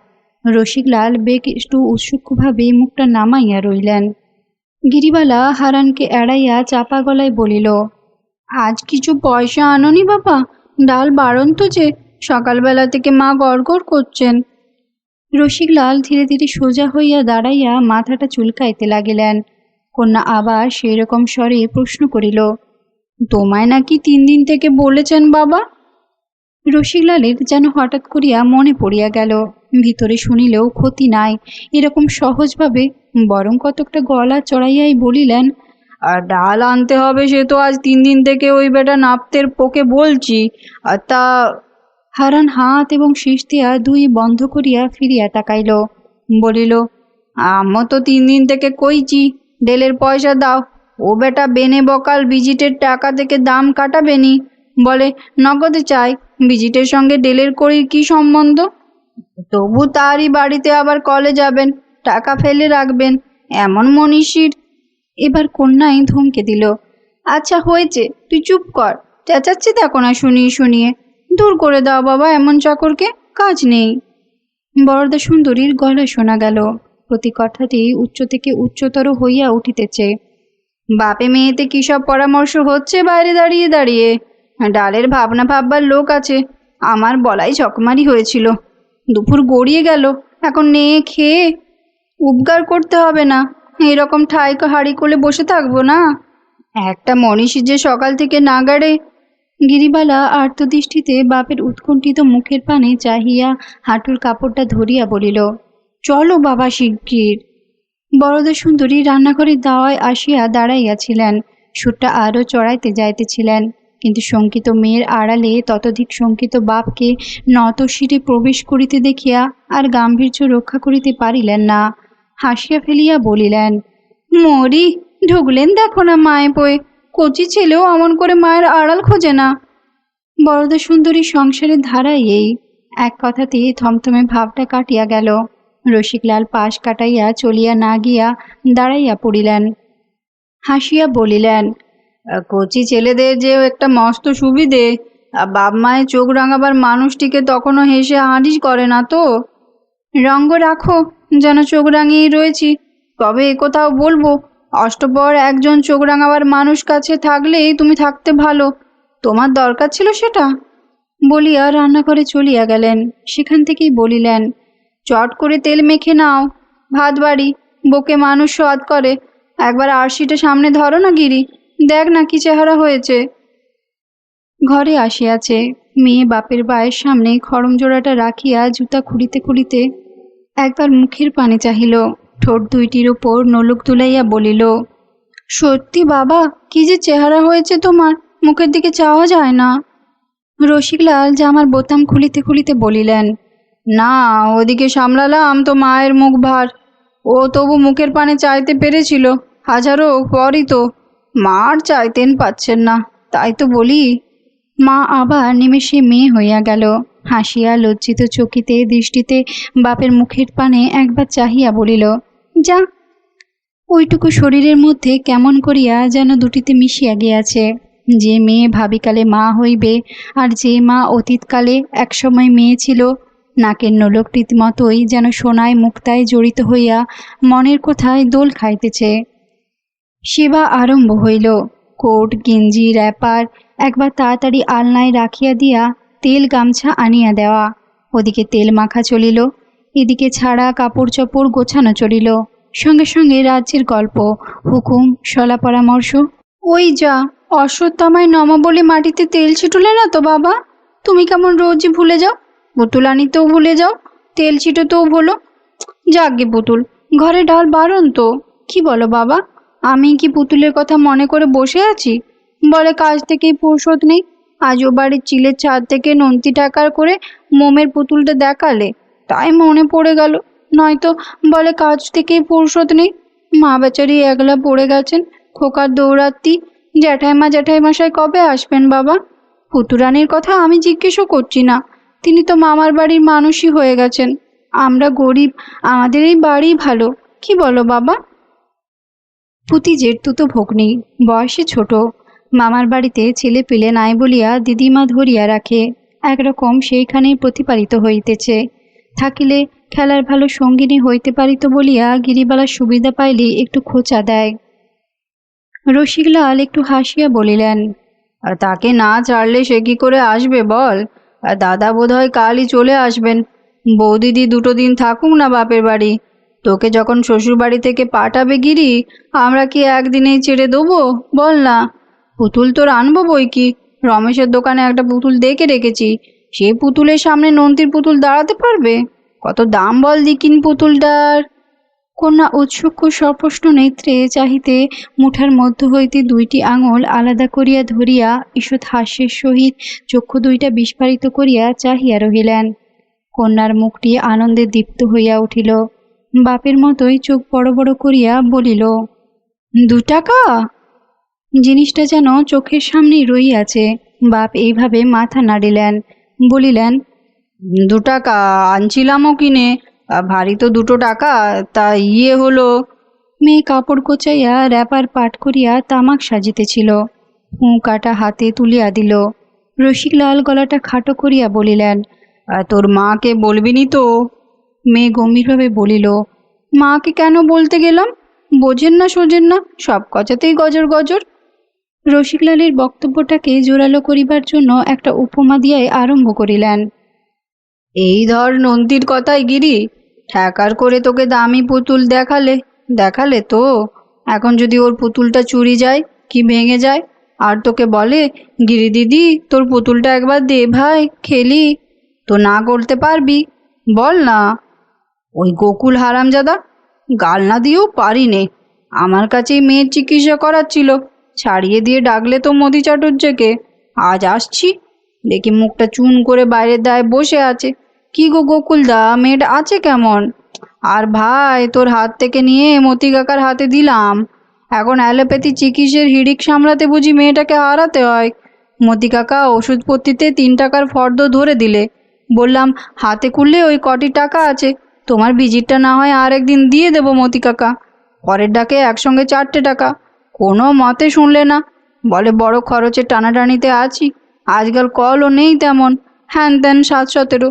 রসিকলাল বেগ একটু উৎসুকভাবে মুখটা নামাইয়া রইলেন। গিরিবালা হারানকে এড়াইয়া চাপা গলায় বলিল, আজ কিছু পয়সা আনোনি বাবা? ডাল বাড়ন্ত যে, সকালবেলা থেকে মা গড়গড় করছেন। রসিকলাল ধীরে ধীরে সোজা হইয়া দাঁড়াইয়া মাথাটা চুলকাইতে লাগিলেন। কন্যা আবার সেই রকম স্বরে প্রশ্ন করিল, তোমায় নাকি 3 দিন থেকে বলেছেন বাবা? রসিকলালের যেন হঠাৎ করিয়া মনে পড়িয়া গেল, ভিতরে শুনিলেও ক্ষতি নাই এরকম সহজভাবে, বরং কতকটা গলা চড়াইয়াই বলিলেন, আর ডাল আনতে হবে সে তো আজ 3 দিন থেকে ওই বেটা নাপ্তের পোকে বলছি। আর তা। হারান হাত এবং শীষ দিয়া দুই বন্ধ করিয়া ফিরিয়া তাকাইল, বলিল, আম্মা তো 3 দিন থেকে কইছি ডেলের পয়সা দাও। ও বেটা বেনে বকাল ভিজিটের টাকা থেকে দাম কাটাবেনি, বলে নগদে চাই। ভিজিটের সঙ্গে ডেলের করির কি সম্বন্ধ? তবু তারই বাড়িতে আবার কলে যাবেন, টাকা ফেলে রাখবেন, এমন মনীষীর। এবার কন্যাই ধমকে দিল, আচ্ছা হয়েছে, তুই চুপ কর, চেঁচাচ্ছি দেখো না শুনিয়ে শুনিয়ে। দূর করে দাও বাবা এমন চাকরকে, কাজ নেই। বরদা সুন্দরীর গলা শোনা গেল, প্রতি কথাটি উচ্চ থেকে উচ্চতর হইয়া উঠিতেছে। বাপে মেয়েতে কি সব পরামর্শ হচ্ছে বাইরে দাঁড়িয়ে দাঁড়িয়ে? ডালের ভাবনা ভাববার লোক আছে, আমার বলাই চকমারি হয়েছিল। দুপুর গড়িয়ে গেল, এখন নেয়ে খেয়ে উপকার করতে হবে না, এরকম ঠাই হাড়ি করে বসে থাকবো না? একটা মনীষী যে সকাল থেকে নাগাড়ে। গিরিবালা আর্তদৃষ্টিতে বাপের উৎকণ্ঠিত মুখের পানে চাহিয়া হাঁটুর কাপড়টা ধরিয়া বলিল, চলো বাবা শিগগির। বরদা সুন্দরী রান্নাঘরের দাওয়ায় আসিয়া দাঁড়াইয়াছিলেন, সুরটা আরও চড়াইতে যাইতেছিলেন, কিন্তু শঙ্কিত মেয়ের আড়ালে ততোধিক শঙ্কিত বাপকে নত শিরে প্রবেশ করিতে দেখিয়া আর গাম্ভীর্য রক্ষা করিতে পারিলেন না। হাসিয়া ফেলিয়া বলিলেন, মরি ঢুকলেন দেখো না মায়ে বয়ে, কচি ছেলেও অমন করে মায়ের আড়াল খোঁজে না। বরদা সুন্দরীর সংসারের ধারাই এই। এক কথাতেই থমথমে ভাবটা কাটিয়া গেল। রসিকলাল পাশ কাটাইয়া চলিয়া না গিয়া দাঁড়াইয়া পড়িলেন, হাসিয়া বলিলেন, কচি ছেলেদের যে একটা মস্ত সুবিধে, বাপ মায়ের চোখ রাঙাবার মানুষটিকে তখনও হেসে হাঁড়িস করে না তো। রঙ্গ রাখো, যেন চোখ রাঙিয়েই রয়েছি, তবে একথাও বলবো, অষ্টপর একজন চোখ রাঙাবার মানুষ কাছে থাকলেই তুমি থাকতে ভালো, তোমার দরকার ছিল সেটা। বলিয়া রান্নাঘরে চলিয়া গেলেন। সেখান থেকেই বলিলেন, চট করে তেল মেখে নাও, ভাত বাড়ি, বকে মানুষ সোয়াদ করে। একবার আরশিটা সামনে ধরো না গিরি, দেখ না কি চেহারা হয়েছে। ঘরে আসিয়াছে, মেয়ে বাপের বায়ের সামনে খড়ম জোড়াটা রাখিয়া জুতা খুঁড়িতে খুঁড়িতে একবার মুখের পানে চাহিল, ঠোঁট দুইটির ওপর নলক তুলাইয়া বলিল, সত্যি বাবা, কি যে চেহারা হয়েছে তোমার, মুখের দিকে চাওয়া যায় না। রসিকলাল জামার বোতাম খুলিতে খুলিতে বলিলেন, না ওদিকে সামলালাম তো মায়ের মুখ ভার, ও তবু মুখের পানে চাইতে পেরেছিল, হাজারো পরই তো। মা আর চাইতেন পাচ্ছেন না, তাই তো বলি। মা আবার নিমেষে মেয়ে হইয়া গেল, হাসিয়া লজ্জিত চকিতে দৃষ্টিতে বাপের মুখের পানে একবার চাহিয়া বলিল, যা। ওইটুকু শরীরের মধ্যে কেমন করিয়া যেন দুটিতে মিশিয়া গিয়াছে। যে মেয়ে ভাবিকালে মা হইবে, আর যে মা অতীতকালে একসময় মেয়ে ছিল, নাকের নলকটির মতোই যেন সোনায় মুক্তায় জড়িত হইয়া মনের কোথায় দোল খাইতেছে। সেবা আরম্ভ হইল। কোট গেঞ্জি র্যাপার একবার তাড়াতাড়ি আলনায় রাখিয়া দিয়া তেল গামছা আনিয়া দেওয়া, ওদিকে তেল মাখা চলিল, এদিকে ছাড়া কাপড় চোপড় গোছানো চলিল, সঙ্গে সঙ্গে রাজ্যের গল্প, হুকুম, সলা পরামর্শ। ওই যা, অশ্বত্থামায় নমা বলে মাটিতে তেল ছিটুলে না তো বাবা? তুমি কেমন রোজই ভুলে যাও, পুতুল আনিতেও ভুলে যাও, তেল ছিটোতেও ভুলো। যাকগে পুতুল, ঘরে ডাল বারণ তো। কি বলো বাবা, আমি কি পুতুলের কথা মনে করে বসে আছি? বলে কাজ থেকেই ফুরসত নেই। আজও বাড়ির চিলের ছাদ থেকে নন্তি টাকার করে মোমের পুতুলটা দেখালে, তাই মনে পড়ে গেল, নয়তো বলে কাজ থেকেই ফুরসত নেই। মা বেচারি একলা পড়ে গেছেন, খোকার দৌড়াত্তি। জ্যাঠাইমশাই কবে আসবেন বাবা? পুতুরানির কথা আমি জিজ্ঞেসও করছি না, তিনি তো মামার বাড়ির মানুষই হয়ে গেছেন। আমরা গরিব, আমাদের এই বাড়ি ভালো। কি বলো বাবা? পুতি জেঠতুতো ভগ্নী, বয়সে ছোট, মামার বাড়িতে ছেলে পেলে নাই বলিয়া দিদিমা ধরিয়া রাখে, একরকম সেইখানেই প্রতিপালিত হইতেছে। থাকিলে খেলার ভালো সঙ্গিনী হইতে পারিত বলিয়া গিরিবালার সুবিধা পাইলে একটু খোঁচা দেয়। রসিকলাল একটু হাসিয়া বলিলেন, তাকে না ছাড়লে সে কি করে আসবে বল? দাদা বোধহয় কালই চলে আসবেন। বৌদিদি 2 দিন থাকুক না বাপের বাড়ি। তোকে যখন শ্বশুর বাড়ি থেকে পাঠাবে গিরি, আমরা কি একদিনেই ছেড়ে দেবো বল না? পুতুল তোর আনবো বই কি। রমেশের দোকানে একটা পুতুল দেখে রেখেছি। সে পুতুলের সামনে নন্তির পুতুল দাঁড়াতে পারবে? কত দাম বল দিকিন পুতুলটার? কন্যা উৎসুক সপ্রশ্ন নেত্রে চাহিতে মুঠার মধ্য হইতে 2টি আঙুল আলাদা করিয়া ধরিয়া ঈষৎ হাস্যের সহিত চক্ষু 2টা বিস্ফারিত করিয়া চাহিয়া রহিলেন। কন্যার মুখটি আনন্দে দীপ্ত হইয়া উঠিল। বাপের মতোই চোখ বড় বড় করিয়া বলিল, 2 টাকা? জিনিসটা যেন চোখের সামনেই রহিয়াছে। বাপ এইভাবে মাথা নাড়িলেন, বলিলেন, 2 টাকা আনছিলামও কিনে, ভারী তো 2 টাকা। তা হলো। মেয়ে কাপড় কোচাইয়া র্যাপার পাট করিয়া তামাক সাজিতেছিল। কাটা হাতে তুলিয়া দিল। রসিকলাল গলাটা খাটো করিয়া বলিলেন, তোর মাকে বলবিনি তো? মেয়ে গম্ভীরভাবে বলিল, মাকে কেন বলতে গেলাম? বোঝেন না সোজেন না, সব কথাতেই গজর গজর। রসিকলালের বক্তব্যটাকে জোরালো করিবার জন্য একটা উপমা দিয়াই আরম্ভ করিলেন। এই ধর নন্দির কথাই গিরি, ঠ্যাকার করে তোকে দামি পুতুল দেখালে তো। এখন যদি ওর পুতুলটা চুরি যায় কি ভেঙে যায়, আর তোকে বলে, গিরি দিদি তোর পুতুলটা একবার দে ভাই খেলি, তো না করতে পারবি? বল না। ওই গোকুল হারামজাদা গাল না দিয়েও পারি নে। আমার কাছেই মেয়ের চিকিৎসা করাচ্ছিল। ছাড়িয়ে দিয়ে ডাকলে তো মতি চাটুর্যকে। আজ আসছি, দেখি মুখটা চুন করে বাইরের দায়ে বসে আছে। কি গো গোকুলদা, মেয়েটা আছে কেমন? আর ভাই তোর হাত থেকে নিয়ে মতি কাকার হাতে দিলাম। এখন অ্যালোপ্যাথি চিকিৎসার হিড়িক সামলাতে বুঝি মেয়েটাকে হারাতে হয়? মতি কাকা ওষুধপত্রিতে 3 টাকার ফর্দ ধরে দিলে। বললাম, হাতে করলে ওই কটি টাকা আছে, তোমার ভিজিটটা না হয় আর একদিন দিয়ে দেবো মতি কাকা। পরের ডাকে একসঙ্গে 4টে টাকা। কোনো মতে শুনলে না। বলে বড় খরচের টানাটানিতে আছি, আজকাল কলও নেই তেমন, হ্যান ত্যান 7-17।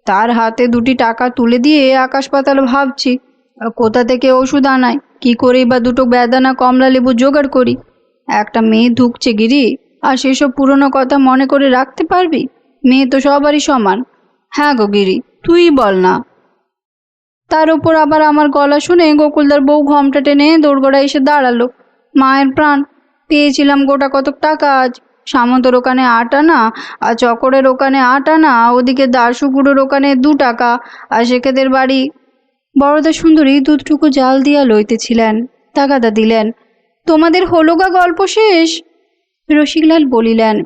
তার হাতে 2টি টাকা তুলে দিয়ে আকাশ পাতাল ভাবছি কোথা থেকে ওষুধ আনাই, কি করেই বা 2টো বেদানা কমলা লেবু জোগাড় করি। একটা মেয়ে ঢুকছে গিরি, আর সেসব পুরনো কথা মনে করে রাখতে পারবি? মেয়ে তো সবারই সমান। হ্যাঁ গো গিরি, তুই বল না। তার উপর আবার আমার গলা শুনে গোকুলদার বউ ঘোমটা টেনে দোরগোড়ায় এসে দাঁড়ালো। মায়ের প্রাণ, পেয়েছিলাম গোটা কতক টাকা আজ। সামন্তর ওখানে 8 আনা, আর চকরের ওখানে 8 আনা, ওদিকে দাসুপুরের ওখানে 2 টাকা, আর শেখেদের বাড়ি। বরদা সুন্দরী দুধটুকু জাল দিয়া লইতেছিলেন। তাগাদা দিলেন, তোমাদের হলো গা গল্প শেষ? রসিকলাল বলিলেন,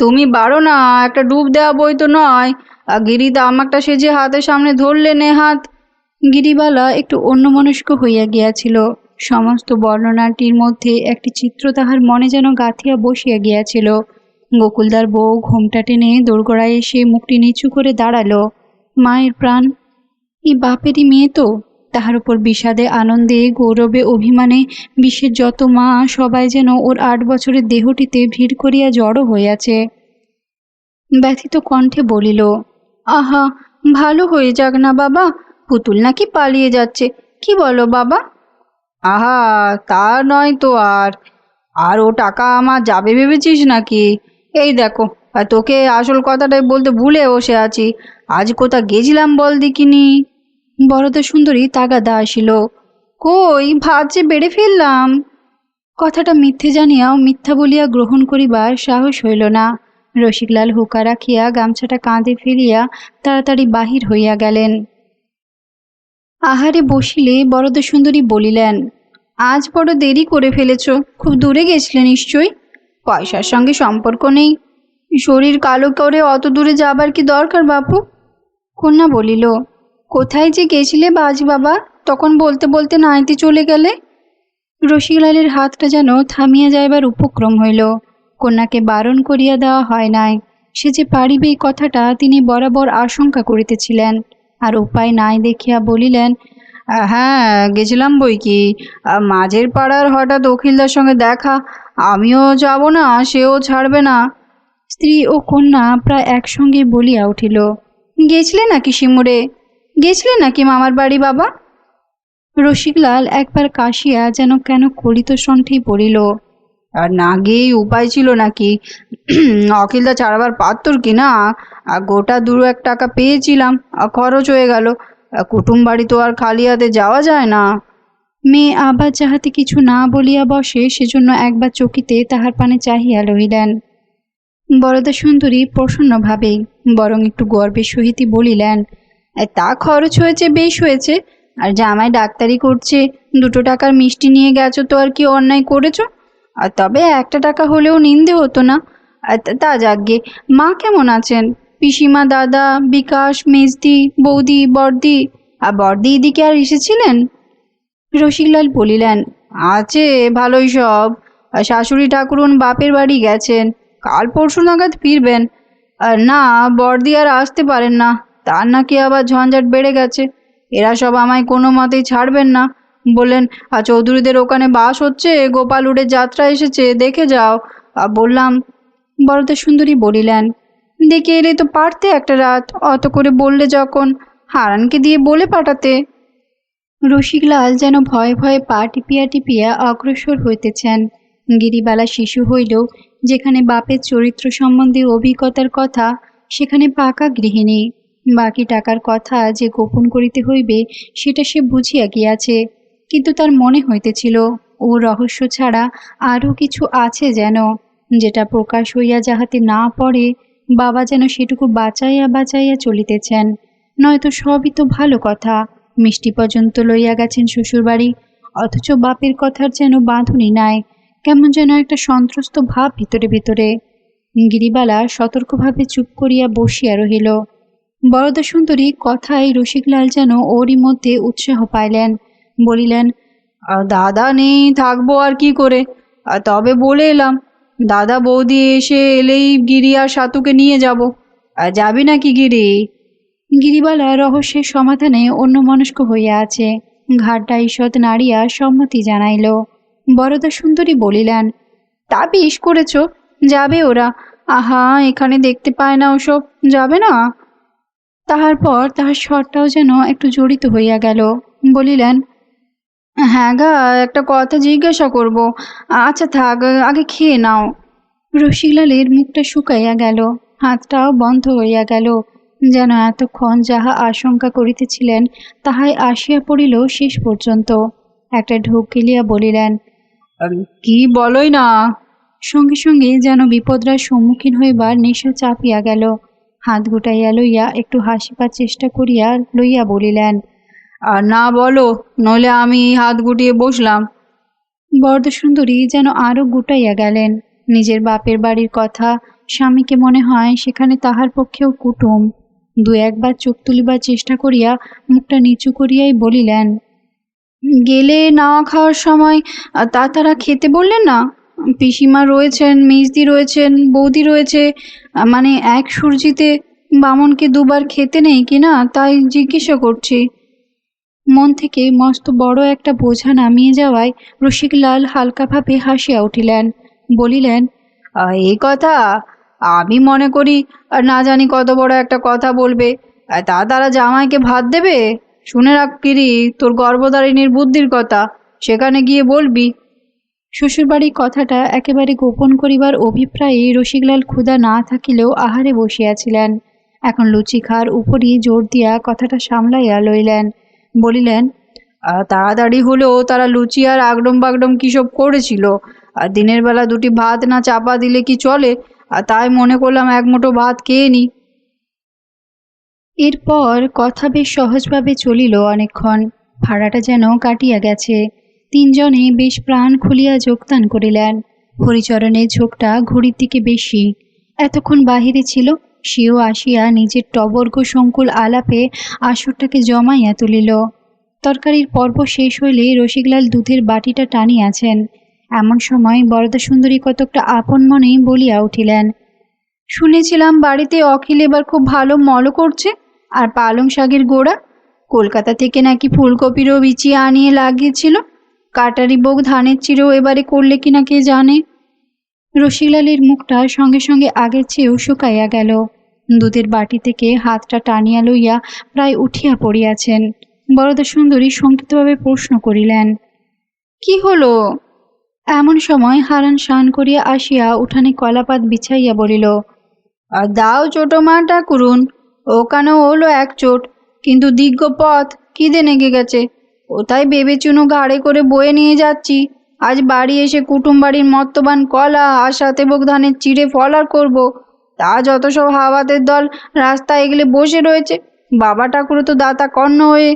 তুমি বারো না, একটা ডুব দেওয়া বই তো নয়। গিরি তামাকটা সেজে হাতের সামনে ধরলে নেহাত। গিরিবালা একটু অন্যমনস্ক হইয়া গিয়াছিল। সমস্ত বর্ণনাটির মধ্যে একটি চিত্র তাহার মনে যেন গাঁথিয়া বসিয়া গিয়াছিল। গোকুলদার বউ ঘোমটা টেনে দোরগোড়ায় এসে মুখটি নিচু করে দাঁড়ালো। মায়ের প্রাণ, এই বাপেরই মেয়ে তো। তাহার উপর বিষাদে আনন্দে গৌরবে অভিমানে বিশ্বের যত মা সবাই যেন ওর 8 বছরের দেহটিতে ভিড় করিয়া জড়ো হইয়াছে। ব্যথিত কণ্ঠে বলিল, আহা, ভালো হয়ে যাক না বাবা, পুতুল নাকি পালিয়ে যাচ্ছে, কি বলো বাবা? আহা, তা নয় তো। আর ও টাকা আমার যাবে ভেবেছিস নাকি? এই দেখো, তোকে আসল কথাটাই বলতে ভুলে বসে আছি। আজ কোথা গেছিলাম বল দেখিনি? বরদা সুন্দরী তাগাদা আসিল, কই ভাত যে বেড়ে ফেললাম। কথাটা মিথ্যে জানিয়াও মিথ্যা বলিয়া গ্রহণ করিবার সাহস হইল না। রসিকলাল হুঁকা রাখিয়া গামছাটা কাঁধে ফেলিয়া তাড়াতাড়ি বাহির হইয়া গেলেন। আহারে বসিলে বরদা সুন্দরী বলিলেন, আজ বড় দেরি করে ফেলেছ, খুব দূরে গেছিলে নিশ্চয়ই? পয়সার সঙ্গে সম্পর্ক নেই। শরীর কালো করে অত দূরে যাবার কি দরকার বাপু? কন্যা বলিল, কোথায় যে গেছিলে বাজ বাবা, তখন বলতে বলতে নাইতে চলে গেলে। রসিকলালের হাতটা যেন থামিয়া যাইবার উপক্রম হইল। কন্যাকে বারণ করিয়া দেওয়া হয় নাই। সে যে পারিবে এই কথাটা তিনি বরাবর আশঙ্কা করিতেছিলেন, আর উপায় নাই দেখিয়া বলিলেন, হ্যাঁ গেছিলাম বই কি। মাঝের পাড়ার হঠাৎ অখিলদার সঙ্গে দেখা, আমিও যাব না, সেও ছাড়বে না। স্ত্রী ও কন্যা প্রায় একসঙ্গে বলিয়া উঠিল, গেছিলে নাকি শিমুরে? গেছিলে নাকি মামার বাড়ি বাবা? রসিকলাল একবার কাশিয়া যেন কেন কলিত কণ্ঠেই পড়িল। আর না গিয়েই উপায় ছিল নাকি? অখিলদা ছাড়াবার পাত্তর কি না? আর গোটা 2-1 টাকা পেয়েছিলাম, আর খরচ হয়ে গেল। কুটুম বাড়ি তো আর খালি হাতে যাওয়া যায় না। মেয়ে আবার যাহাতে কিছু না বলিয়া বসে, সেজন্য একবার চকিতে তাহার পানে চাহিয়া লইলেন। বরদা সুন্দরী প্রসন্নভাবেই, বরং একটু গর্বের সহিতই বলিলেন, তা খরচ হয়েছে, বেশ হয়েছে। আর জামাই ডাক্তারি করছে, 2 টাকার মিষ্টি নিয়ে গেছো তো আর কি অন্যায় করেছো? আর তবে 1 টাকা হলেও নিন্দে হতো না। তা যাকগে, মা কেমন আছেন? পিসিমা, দাদা, বিকাশ, মেজদি, বৌদি, বর্দি? আর বর্দি এদিকে আর এসেছিলেন? রসিকলাল বলিলেন, আছে ভালোই সব। আর শাশুড়ি ঠাকুরুন বাপের বাড়ি গেছেন, কাল পরশু নাগাদ ফিরবেন। আর না, বর্দি আর আসতে পারেন না, তার নাকি আবার ঝঞ্ঝাট বেড়ে গেছে। এরা সব আমায় কোনো মতেই ছাড়বেন না। বললেন, আর চৌধুরীদের ওখানে বাস হচ্ছে, গোপালুরের যাত্রা এসেছে, দেখে যাও। আর বললাম। বরদা সুন্দরী বলিলেন, দেখে এলে তো পারতে একটা রাত, অত করে বললে যখন, হারানকে দিয়ে বলে পাঠাতে। রসিকলাল যেন ভয়ে ভয়ে পা টিপিয়া টিপিয়া অগ্রসর হইতেছেন। গিরিবালা শিশু হইলেও যেখানে বাপের চরিত্র সম্বন্ধে অভিজ্ঞতার কথা, সেখানে পাকা গৃহিণী। বাকি টাকার কথা যে গোপন করিতে হইবে, সেটা সে বুঝিয়া গিয়াছে। কিন্তু তার মনে হইতেছিল ও রহস্য ছাড়া আরও কিছু আছে যেন, যেটা প্রকাশ হইয়া যাহাতে না পড়ে। বাবা যেন সেটুকু বাঁচাইয়া বাঁচাইয়া চলিতেছেন। নয়তো সবই তো ভালো কথা, মিষ্টি পর্যন্ত লইয়া গেছেন শ্বশুরবাড়ি, অথচ বাপের কথার যেন বাঁধনই নাই। কেমন যেন একটা সন্ত্রস্ত ভাব ভিতরে ভিতরে। গিরিবালা সতর্কভাবে চুপ করিয়া বসিয়া রহিল। বরদা সুন্দরী কথায় রসিকলাল যেন ওরই মধ্যে উৎসাহ পাইলেন। বলিলেন, দাদা নেই, থাকবো আর কি করে? তবে বলে এলাম, দাদা বৌদি এসে এলেই গিরি আর সাতুকে নিয়ে যাব। যাবি নাকি গিরি? গিরিবালা রহস্যের সমাধানে অন্যমনস্ক হইয়া আছে। ঘাটটা ঈষৎ নাড়িয়া সম্মতি জানাইল। বরদা সুন্দরী বলিলেন, তা বেশ করেছ, যাবে ওরা। আহা, এখানে দেখতে পায় না ওসব, যাবে না? তাহার পর তাহার স্বরটাও যেন একটু জড়িত হইয়া গেল। বলিলেন, হ্যাঁ গা, একটা কথা জিজ্ঞাসা করব। আচ্ছা থাক, আগে খেয়ে নাও। রসিকলালের মুখটা শুকাইয়া গেল, হাতটাও বন্ধ হইয়া গেল, যেন এতক্ষণ যাহা আশঙ্কা করিতেছিলেন তাহাই আসিয়া পড়িল শেষ পর্যন্ত। একটা ঢোক গিলিয়া বলিলেন, কি বলোই না? সঙ্গে সঙ্গে যেন বিপদরার সম্মুখীন হইবার নেশা চাপিয়া গেল। হাত গুটাইয়া লইয়া একটু হাসিবার চেষ্টা করিয়া লইয়া বলিলেন, আর না বলো, নইলে আমি হাত গুটিয়ে বসলাম। বরদাসুন্দরী যেন আরো গুটাইয়া গেলেন। নিজের বাপের বাড়ির কথা, স্বামীকে মনে হয় সেখানে তাহার পক্ষেও কুটুম। 2-1 বার চোখ তুলিবার চেষ্টা করিয়া মুখটা নিচু করিয়াই বলিলেন, গেলে না খাওয়ার সময় তারা খেতে বললেন না? পিসিমা রয়েছেন, মেজদি রয়েছেন, বৌদি রয়েছে, মানে এক সূর্যিতে। বামনকে 2 বার খেতে নেই কিনা, তাই জিজ্ঞাসা করছি। মন থেকে মস্ত বড় একটা বোঝা নামিয়ে যাওয়ায় রসিকলাল হালকাভাবে হাসিয়া উঠিলেন। বলিলেন, এই কথা? আমি মনে করি না জানি কত বড় একটা কথা বলবে, তারা জামাইকে ভাত দেবে। শুনে রাখ কিরি, তোর গর্ভধারিণীর বুদ্ধির কথা, সেখানে গিয়ে বলবি। শ্বশুরবাড়ির কথাটা একেবারে গোপন করিবার অভিপ্রায়ে রসিকলাল ক্ষুধা না থাকিলেও আহারে বসিয়াছিলেন। এখন লুচি খাওয়ার উপরই জোর দিয়া কথাটা সামলাইয়া লইলেন। বলিলেন, তাড়াতাড়ি হলেও তারা লুচি আর আগডম বাগডম কিসব করেছিল। আর দিনের বেলা 2টি ভাত না চাপা দিলে কি চলে? আর তাই মনে করলাম 1 মুঠো ভাত খেয়ে নি। এরপর কথা বেশ সহজভাবে চলিল অনেকক্ষণ। ভাড়াটা যেন কাটিয়া গেছে। 3 জনে বেশ প্রাণ খুলিয়া যোগদান করিলেন। হরিচরণের ঝোঁকটা ঘড়ির দিকে বেশি। এতক্ষণ বাহিরে ছিল, সেও আসিয়া নিজের টবর্গ সংকুল আলাপে আসরটাকে জমাইয়া তুলিল। তরকারির পর্ব শেষ হইলে রসিকলাল দুধের বাটিটা টানিয়াছেন। এমন সময় বরদাসুন্দরী কতকটা আপন মনেই বলিয়া উঠিলেন, শুনেছিলাম বাড়িতে অখিল এবার খুব ভালো মলও করছে, আর পালং শাকের গোড়া। কলকাতা থেকে নাকি ফুলকপিরও বিচি আনিয়ে লাগিয়েছিল। কাটারি বোক ধানের চিড়েও এবারে করলে কিনা কে জানে। রসিকলালের মুখটা সঙ্গে সঙ্গে আগের চেয়েও শুকাইয়া গেল। দুধের বাটি থেকে হাতটা টানিয়া লইয়া প্রায় উঠিয়া পড়িয়াছেন। বরদাসুন্দরী শঙ্কিতভাবে প্রশ্ন করিলেন, কি হলো? এমন সময় হারান শান করিয়া আসিয়া উঠানে কলাপাত বিছাইয়া বলিল, আর দাও ছোট মা ঠাকুরুন, ওখানেও হলো এক চোট, কিন্তু দিগ্গ পথ খিদে নেগে গেছে, ওটাই ভেবেচুনো ঘাড়ে করে বয়ে নিয়ে যাচ্ছি। আজ বাড়ি এসে কুটুম বাড়ির মর্তবান কলা আর সাথে বোক ধানের চিড়ে ফলার করব, তা যত সব হাওয়াতের দল রাস্তায় এগলে বসে রয়েছে, বাবা ঠাকুরও তো দাতা কর্ণ হয়ে।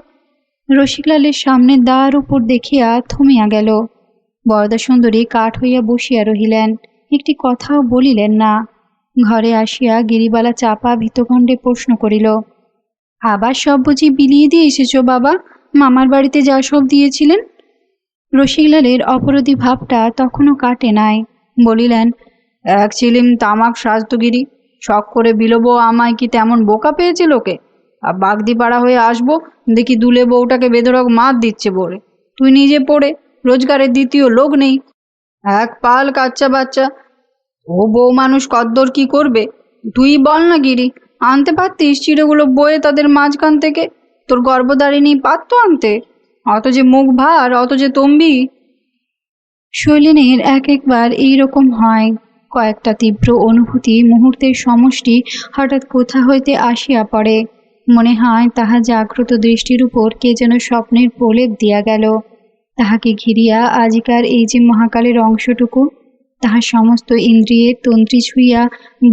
রসিকলালের সামনে দ্বার উপর দেখিয়া থমিয়া গেল। বরদাসুন্দরী কাঠ হইয়া বসিয়া রহিলেন, একটি কথাও বলিলেন না। ঘরে আসিয়া গিরিবালা চাপা ভীতকণ্ঠে প্রশ্ন করিল, আবার সব বুঝি বিলিয়ে দিয়ে এসেছ বাবা, মামার বাড়িতে যা সব দিয়েছিলেন? রসিকলালের অপরাধী ভাবটা তখনও কাটে নাই। বলিলেন, এক ছিলিম তামাক স্বাস্থ্যগিরি, শখ করে বিলোবো আমায় কি তেমন বোকা পেয়েছে লোকে? আর বাগদিপাড়া হয়ে আসবো, দেখি দুলে বউটাকে বেধড়ক মার দিচ্ছে বলে, তুই নিজে পড়ে রোজগারের দ্বিতীয় লোক নেই, এক পাল কাচ্চা বাচ্চা, ও বউ মানুষ কদ্দর কি করবে? তুই বল না গিরি, আনতে পারতিস চিড়েগুলো বয়ে তাদের মাঝখান থেকে? তোর গর্ভধারিণী পারতো আনতে? অত যে মুখ ভার, অত যে তম্বি। শৈলেনের এক একবার এইরকম হয়। কয়েকটা তীব্র অনুভূতি মুহূর্তের সমষ্টি হঠাৎ কোথা হইতে আসিয়া পড়ে। মনে হয় তাহা জাগ্রত দৃষ্টির উপর কে যেন স্বপ্নের প্রলেপ দিয়া গেল। তাহাকে ঘিরিয়া আজিকার এই যে মহাকালের অংশটুকু, তাহার সমস্ত ইন্দ্রিয়ের তন্ত্রী ছুঁইয়া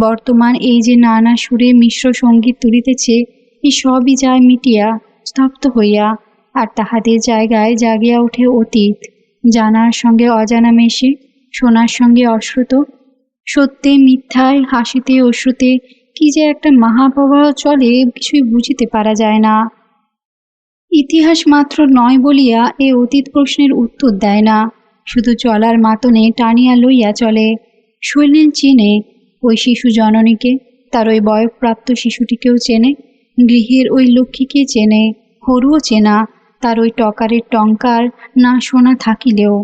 বর্তমান এই যে নানা সুরে মিশ্র সঙ্গীত তুলিতেছে, এই সবই যায় মিটিয়া, স্তব্ধ হইয়া, আর তাহাদের জায়গায় জাগিয়া ওঠে অতীত, জানার সঙ্গে অজানা মেশে, শোনার সঙ্গে অশ্রুত, সত্যে মিথ্যায়, হাসিতে অশ্রুতে কি যে একটা মহাপ্রবাহ চলে, কিছুই বুঝিতে পারা যায় না। ইতিহাস মাত্র নয় বলিয়া এ অতীত প্রশ্নের উত্তর দেয় না, শুধু চলার মাতনে টানিয়া লইয়া চলে। শৈলেন চেনে ওই শিশু জননীকে, তার ওই বয়ঃপ্রাপ্ত শিশুটিকেও চেনে, গৃহের ওই লক্ষ্মীকে চেনে, হরুও চেনা, তার ওই টকারের টঙ্কার না শোনা থাকিলেও।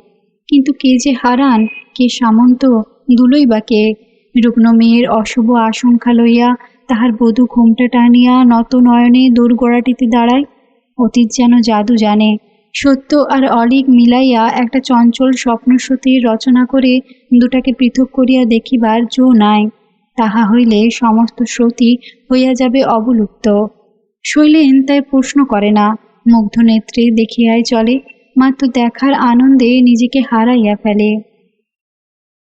কিন্তু কে যে হারান, কে সামন্ত, দুলোই বা কে? রুগ্ন মেয়ের অশুভ আশঙ্কা লইয়া তাহার বধূ ঘোমটা টানিয়া নত নয়নে দোরগোড়াটিতে দাঁড়ায়। অতীত যেন জাদু জানে, সত্য আর অলিক মিলাইয়া একটা চঞ্চল স্বপ্নস্রোতের রচনা করে দুটাকে পৃথক করিয়া দেখিবার জো নাই। তাহা হইলে সমস্ত শ্রুতি হইয়া যাবে অবলুপ্ত। শৈলেন তাই প্রশ্ন করে না, মুগ্ধ নেত্রে দেখিয়াই চলে, মাত্র দেখার আনন্দে নিজেকে হারাইয়া ফেলে।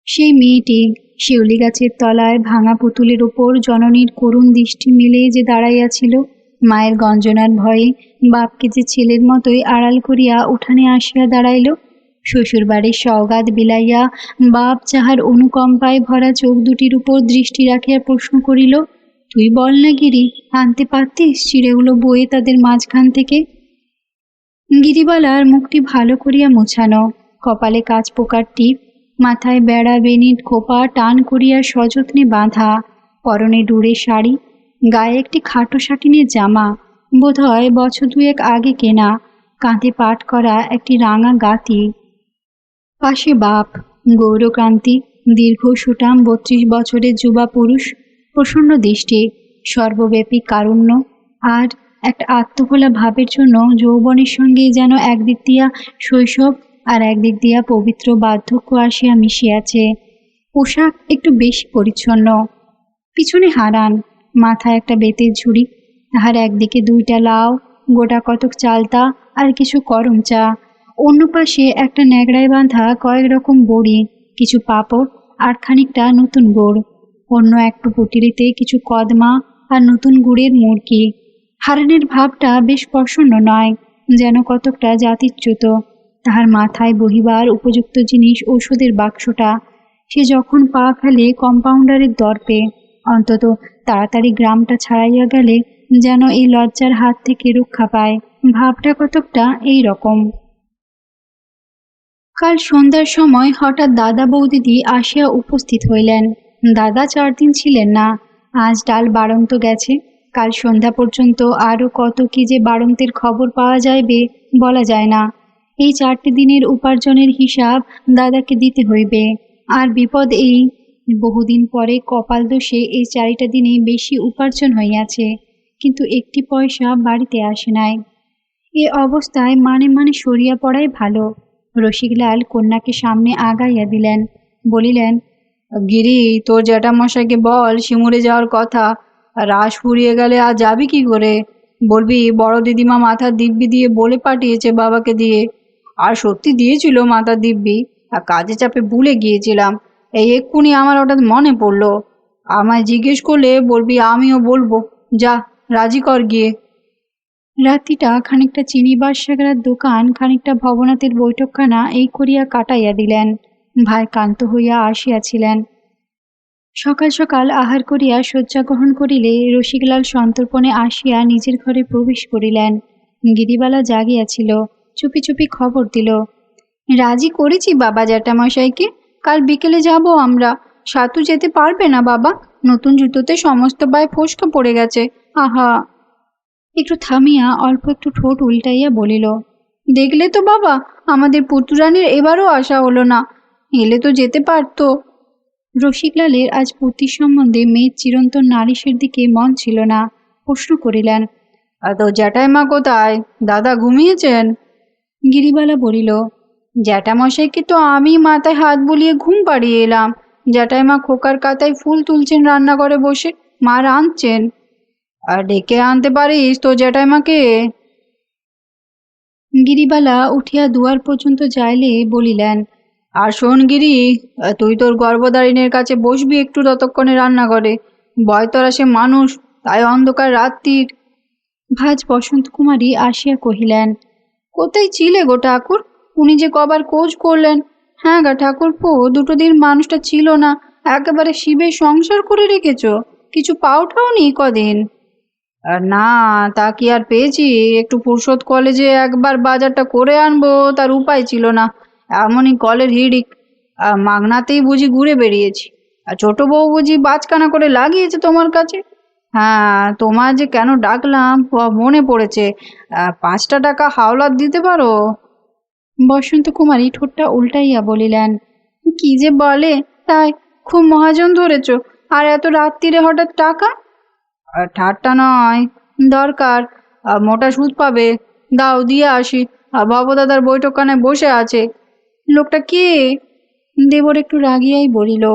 সেই মেয়েটি শিউলি গাছের তলায় ভাঙা পুতুলের ওপর জননীর করুণ দৃষ্টি মিলে যে দাঁড়াইয়াছিল, মায়ের গঞ্জনার ভয়ে বাপকে যে ছেলের মতোই আড়াল করিয়া উঠানে আসিয়া দাঁড়াইল, শ্বশুরবাড়ির সওগাত বিলাইয়া বাপ যাহার অনুকম্পায় ভরা চোখ দুটির উপর দৃষ্টি রাখিয়া প্রশ্ন করিল, তুই বল না গিরি, আনতে পারতিস চিড়েগুলো বয়ে তাদের মাঝখান থেকে? গিরিবালার মুখটি ভালো করিয়া মোছানো, কপালে কাঁচ পোকার টিপ, মাথায় বেড়া বেনির খোপা টান করিয়া সযত্নে বাঁধা, পরনে ডুরে শাড়ি, গায়ে একটি খাটো সাটিনের জামা, বোধহয় বছর দুয়েক আগে কেনা, কাঁধে পাট করা একটি রাঙা গাতি। পাশে বাপ, গৌরকান্তি, দীর্ঘ সুঠাম ৩২ বছরের যুবা পুরুষ, প্রসন্ন দৃষ্টি, সর্বব্যাপী কারুণ্য, আর একটা আত্মভোলা ভাবের জন্য যৌবনের সঙ্গে যেন একদিক দিয়া শৈশব আর একদিক দিয়া পবিত্র বার্ধক্য আসিয়া মিশিয়াছে। পোশাক একটু বেশি পরিচ্ছন্ন। পিছনে হারান, মাথায় একটা বেতের ঝুড়ি, তাহার একদিকে 2টা লাউ, গোটা কতক চালতা আর কিছু করম চা, অন্য পাশে একটা ন্যাকড়ায় বাঁধা কয়েক রকম বড়ি, কিছু পাঁপড় আর খানিকটা নতুন গুড়, অন্য একটু পুটিরিতে কিছু কদমা আর নতুন গুড়ের মুরকি। হারানের ভাবটা বেশ প্রসন্ন নয়, যেন কতকটা জাতিচ্যুত। তাহার মাথায় বহিবার উপযুক্ত জিনিস ওষুধের বাক্সটা। সে যখন পা ফেলে কম্পাউন্ডারের দর্পে, অন্তত তাড়াতাড়ি গ্রামটা ছাড়াইয়া গেলে যেন এই লজ্জার হাত থেকে রক্ষা পায়। ভাবটা কতকটা এই রকম। কাল সন্ধ্যার সময় হঠাৎ দাদা বৌদিদি আসিয়া উপস্থিত হইলেন। দাদা 4 দিন ছিলেন না, আজ ডাল বাড়ন্ত গেছে। কাল সন্ধ্যা পর্যন্ত আরও কত কি যে বাড়ন্তের খবর পাওয়া যাইবে বলা যায় না। এই 4টে দিনের উপার্জনের হিসাব দাদাকে দিতে হইবে। আর বিপদ এই, বহুদিন পরে কপাল দোষে এই 4টা দিনে বেশি উপার্জন হইয়াছে, কিন্তু একটি পয়সা বাড়িতে আসে নাই। এ অবস্থায় মানে মানে সরিয়া পড়াই ভালো। রসিকলাল কন্যাকে সামনে আগাইয়া দিলেন, বলিলেন, গিরি, তোর জ্যাঠামশাইকে বল সিমুরে যাওয়ার কথা। রাস ফুরিয়ে গেলে আর যাবি কি করে? বলবি বড় দিদিমা মাথার দিব্যি দিয়ে বলে পাঠিয়েছে বাবাকে দিয়ে। আর সত্যি দিয়েছিল মাথার দিব্যি, আর কাজে চাপে ভুলে গিয়েছিলাম। এই এক্ষুনি আমার হঠাৎ মনে পড়লো। আমায় জিজ্ঞেস করলে বলবি আমিও বলবো। যা, রাজি কর গিয়ে। রাত্রিটা খানিকটা চিনি বাদশাগার দোকান, খানিকটা ভবনাথের বৈঠকখানা এই করিয়া কাটাইয়া দিলেন। ভাই ক্লান্ত হইয়া আসিয়াছিলেন। সকাল সকাল আহার করিয়া শয্যা গ্রহণ করিলে রসিকলাল সন্তর্পণে আসিয়া নিজের ঘরে প্রবেশ করিলেন। গিরিবালা জাগিয়াছিল, চুপি চুপি খবর দিল, রাজি করেছি বাবা জ্যাঠামশাইকে, কাল বিকেলে যাব আমরা। সাতু যেতে পারবে না বাবা, নতুন জুতোতে সমস্ত পায়ে ফোসকা পড়ে গেছে। আহা! একটু থামিয়া অল্প একটু ঠোঁট উল্টাইয়া বলিল, দেখলে তো বাবা, আমাদের পুতুরানীর এবারও আশা হলো না, এলে তো যেতে পারতো। রসিকলালের আজ পুতির সম্বন্ধে মেয়ের চিরন্তন নালিশের দিকে মন ছিল না। প্রশ্ন করিলেন, তো জ্যাঠাইমা কোথায়? দাদা ঘুমিয়েছেন? গিরিবালা বলিল, জ্যাঠামশাইকে তো আমি মাথায় হাত বুলিয়ে ঘুম পাড়িয়ে এলাম। জ্যাঠাইমা খোকার কাতায় ফুল তুলছেন রান্নাঘরে বসে, মা রাঁধছেন। আর ডেকে আনতে পারিস তো জ্যাঠাইমাকে। গিরিবালা উঠিয়া দুয়ার পর্যন্ত যাইলে বলিলেন, আর শোন গিরি, তুই তোর গর্ভধারিণের কাছে বসবি একটু ততক্ষণে রান্নাঘরে। বয়তরা সে মানুষ, তাই অন্ধকার রাত্রির। ভাজ বসন্ত কুমারী আসিয়া কহিলেন, কোথায় ছিলে গো ঠাকুর? উনি যে কবার খোঁজ করলেন। হ্যাঁ গা ঠাকুরপো, 2 দিন মানুষটা ছিল না, একেবারে শিবের সংসার করে রেখেছ, কিছু পাওঠাও নেই কদিন। না, তা কি আর পেয়েছি? একটু ফুরসত কলেজে একবার বাজারটা করে আনবো, তার উপায় ছিল না। এমনই কলের হিড়িক, মাগনাতেই বুঝি ঘুরে বেরিয়েছি। আর ছোট বউ বুঝি বাজকানা করে লাগিয়েছে তোমার কাছে। হ্যাঁ, তোমার যে কেন ডাকলাম মনে পড়েছে, 5টা টাকা হাওলাত দিতে পারো? বসন্ত কুমারী ঠোঁটটা উল্টাইয়া বলিলেন, কি যে বলে, তাই খুব মহাজন ধরেছ, আর এত রাত্রিরে হঠাৎ টাকা? ঠাট্টা নয়, দরকার, মোটা সুদ পাবে। দাও, দিয়ে আসি। ভবদাদার বৈঠকখানায় বসে আছে। লোকটা কে? দেবর একটু রাগিয়াই বলিল,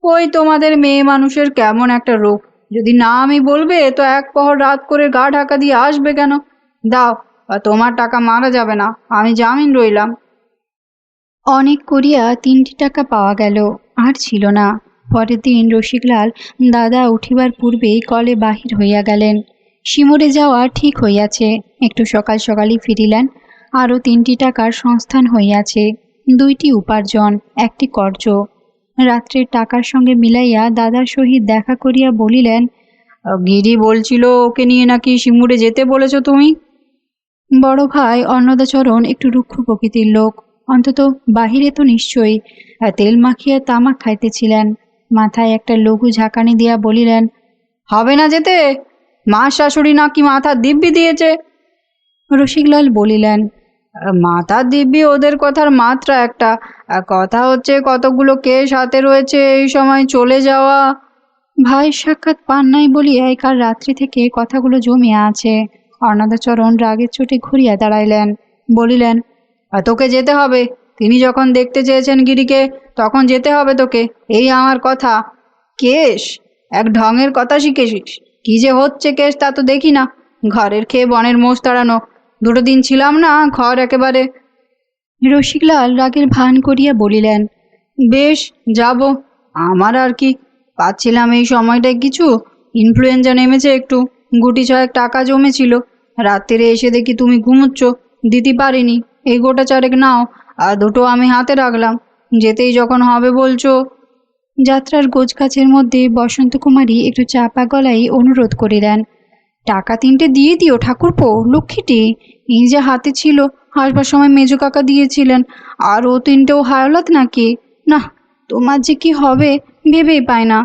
ওই তোমাদের মেয়ে মানুষের কেমন একটা রোগ, যদি না আমি বলবে তো 1 প্রহর রাত করে গা ঢাকা দিয়ে আসবে কেন। দাও, তোমার টাকা মারা যাবে না, আমি জামিন রইলাম। অনেক করিয়া 3টি টাকা পাওয়া গেল, আর ছিল না। পরের দিন রসিকলাল দাদা উঠিবার পূর্বেই কলে বাহির হইয়া গেলেন। সিমুরে যাওয়া ঠিক হইয়াছে, একটু সকাল সকালই ফিরিলেন। আরও 3টি টাকার সংস্থান হইয়াছে, 2টি উপার্জন, 1টি কর্য। রাত্রের টাকার সঙ্গে মিলাইয়া দাদার সহিত দেখা করিয়া বলিলেন, গিরি বলছিল ওকে নিয়ে নাকি সিমুরে যেতে বলেছ তুমি। বড় ভাই অন্নদাচরণ একটু রুক্ষ প্রকৃতির লোক, অন্তত বাহিরে তো নিশ্চয়ই। তেল মাখিয়া তামাক খাইতেছিলেন। মাথায় একটা লঘু ঝাঁকানি দিয়া বলিলেন, হবে না যেতে, মা শাশুড়ি নাকি মাথার দিব্যি দিয়েছে। রসিকলাল বলিলেন, মাথার দিব্যি ওদের কথার মাত্রা একটা, কথা হচ্ছে কতগুলো কেস হাতে রয়েছে এই সময় চলে যাওয়া। ভাই সাক্ষাৎ পান নাই বলিয়াই কাল রাত্রি থেকে কথাগুলো জমিয়া আছে। অন্নদাচরণ রাগের চোটে ঘুরিয়া দাঁড়াইলেন, বলিলেন, তোকে যেতে হবে। তিনি যখন দেখতে চেয়েছেন গিরিকে, তখন যেতে হবে তোকে, এই আমার কথা। কেশ? এক ঢঙের কথা শিখেছিস? কি যে হচ্ছে কেশ তা তো দেখি না। ঘরের খেয়ে বনের মোষ তাড়ানো। 2 দিন ছিলাম না, ঘর একেবারে। রসিকলাল রাগের ভান করিয়া বলিলেন, বেশ, যাব। আমার আর কি, পাচ্ছিলাম এই সময়টায় কিছু। ইনফ্লুয়েঞ্জা নেমেছে একটু, 6 টাকা জমেছিল। রাত্রিরে এসে দেখি তুমি ঘুমোচ্ছ, দিতে পারিনি। এই 4 নাও, আর 2 আমি হাতে রাখলাম। যেতেই যখন হবে বলছো। যাত্রার গোছগাছের মধ্যে বসন্ত কুমারী একটু চাপা গলায় অনুরোধ করিলেন, টাকা 3টে দিয়ে দিও ঠাকুরপো, লক্ষ্মীটি। এই যে হাতে ছিল, আসবার সময় মেজো কাকা দিয়েছিলেন। আর ও 3টেও হাওলাত নাকি? না, তোমার যে কি হবে ভেবেই পায় না।